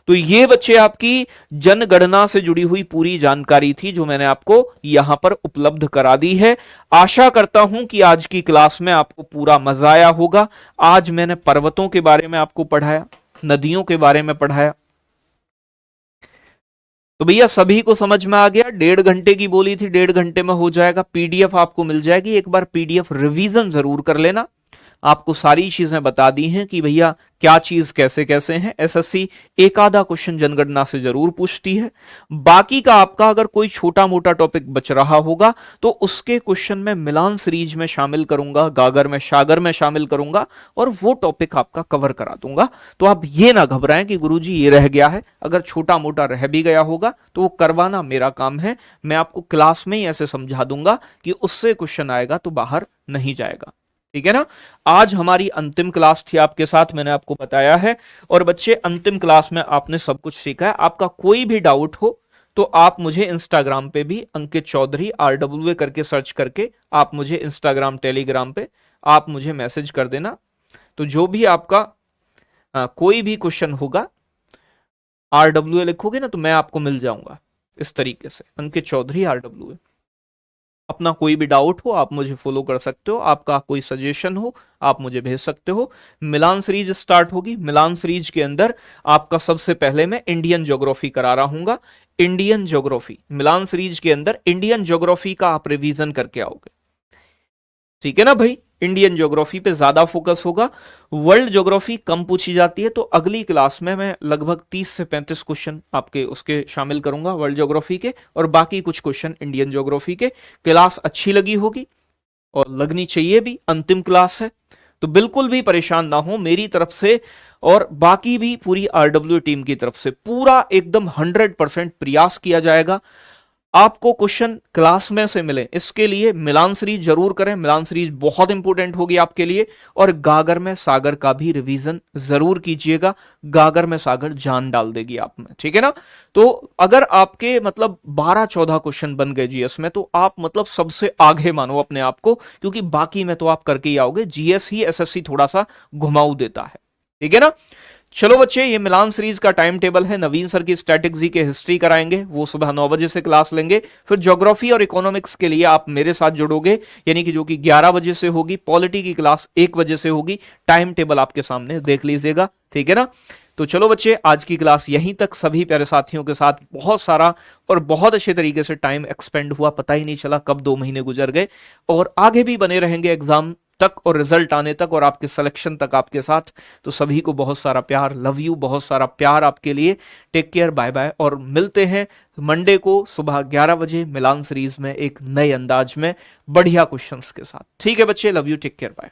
तो ये बच्चे आपकी जनगणना से जुड़ी हुई पूरी जानकारी थी जो मैंने आपको यहां पर उपलब्ध करा दी है। आशा करता हूं कि आज की क्लास में आपको पूरा मजा आया होगा। आज मैंने पर्वतों के बारे में आपको पढ़ाया, नदियों के बारे में पढ़ाया। तो भैया सभी को समझ में आ गया। 1.5 घंटे की बोली थी, 1.5 घंटे में हो जाएगा। पीडीएफ आपको मिल जाएगी, एक बार पीडीएफ रिवीजन जरूर कर लेना। आपको सारी चीजें बता दी हैं कि भैया क्या चीज कैसे कैसे है। एसएससी एक आधा क्वेश्चन जनगणना से जरूर पूछती है। बाकी का आपका अगर कोई छोटा मोटा टॉपिक बच रहा होगा तो उसके क्वेश्चन में मिलान सीरीज में शामिल करूंगा, गागर में सागर में शामिल करूंगा और वो टॉपिक आपका कवर करा दूंगा। तो आप ये ना घबराएं कि गुरुजी ये रह गया है। अगर छोटा मोटा रह भी गया होगा तो वो करवाना मेरा काम है। मैं आपको क्लास में ही ऐसे समझा दूंगा कि उससे क्वेश्चन आएगा तो बाहर नहीं जाएगा। ठीक है ना। आज हमारी अंतिम क्लास थी आपके साथ, मैंने आपको बताया है। और बच्चे अंतिम क्लास में आपने सब कुछ सीखा है। आपका कोई भी डाउट हो तो आप मुझे इंस्टाग्राम पे भी अंकित चौधरी RWA करके सर्च करके आप मुझे इंस्टाग्राम टेलीग्राम पे आप मुझे मैसेज कर देना। तो जो भी आपका कोई भी क्वेश्चन होगा RWA लिखोगे ना तो मैं आपको मिल जाऊंगा इस तरीके से, अंकित चौधरी RWA। अपना कोई भी डाउट हो आप मुझे फॉलो कर सकते हो, आपका कोई सजेशन हो आप मुझे भेज सकते हो। मिलान सीरीज स्टार्ट होगी। मिलान सीरीज के अंदर आपका सबसे पहले मैं इंडियन ज्योग्राफी करा रहा हूंगा। इंडियन ज्योग्राफी मिलान सीरीज के अंदर इंडियन ज्योग्राफी का आप रिवीजन करके आओगे। ठीक है ना भाई। इंडियन ज्योग्राफी पे ज्यादा फोकस होगा, वर्ल्ड ज्योग्राफी कम पूछी जाती है। तो अगली क्लास में मैं लगभग 30 से 35 क्वेश्चन आपके उसके शामिल करूंगा वर्ल्ड ज्योग्राफी के, और बाकी कुछ क्वेश्चन इंडियन ज्योग्राफी के। क्लास अच्छी लगी होगी और लगनी चाहिए भी, अंतिम क्लास है तो बिल्कुल भी परेशान ना हो मेरी तरफ से और बाकी भी पूरी RWA टीम की तरफ से पूरा एकदम 100% प्रयास किया जाएगा आपको क्वेश्चन क्लास में से मिले। इसके लिए मिलान सीरीज जरूर करें, मिलान सीरीज बहुत इंपॉर्टेंट होगी आपके लिए। और गागर में सागर का भी रिवीजन जरूर कीजिएगा, गागर में सागर जान डाल देगी आप में। ठीक है ना। तो अगर आपके मतलब 12-14 क्वेश्चन बन गए जीएस में तो आप मतलब सबसे आगे मानो अपने आप को, क्योंकि बाकी में तो आप करके ही आओगे। जीएस ही एसएससी थोड़ा सा घुमाऊ देता है। ठीक है ना। चलो बच्चे, ये मिलान सीरीज का टाइम टेबल है। नवीन सर की स्टैटिक जी के हिस्ट्री कराएंगे, वो सुबह 9 बजे से क्लास लेंगे। फिर ज्योग्राफी और इकोनॉमिक्स के लिए आप मेरे साथ जुड़ोगे, यानी कि जो कि 11 बजे से होगी। पॉलिटी की क्लास 1 बजे से होगी। टाइम टेबल आपके सामने देख लीजिएगा। ठीक है ना। तो चलो बच्चे, आज की क्लास यहीं तक। सभी प्यारे साथियों के साथ बहुत सारा और बहुत अच्छे तरीके से टाइम एक्सपेंड हुआ, पता ही नहीं चला कब 2 महीने गुजर गए। और आगे भी बने रहेंगे एग्जाम तक और रिजल्ट आने तक और आपके सिलेक्शन तक आपके साथ। तो सभी को बहुत सारा प्यार, लव यू, बहुत सारा प्यार आपके लिए। Take care, bye bye. और मिलते हैं मंडे को सुबह 11 बजे मिलान सीरीज में एक नए अंदाज में बढ़िया क्वेश्चंस के साथ। ठीक है बच्चे, love you, take care, bye.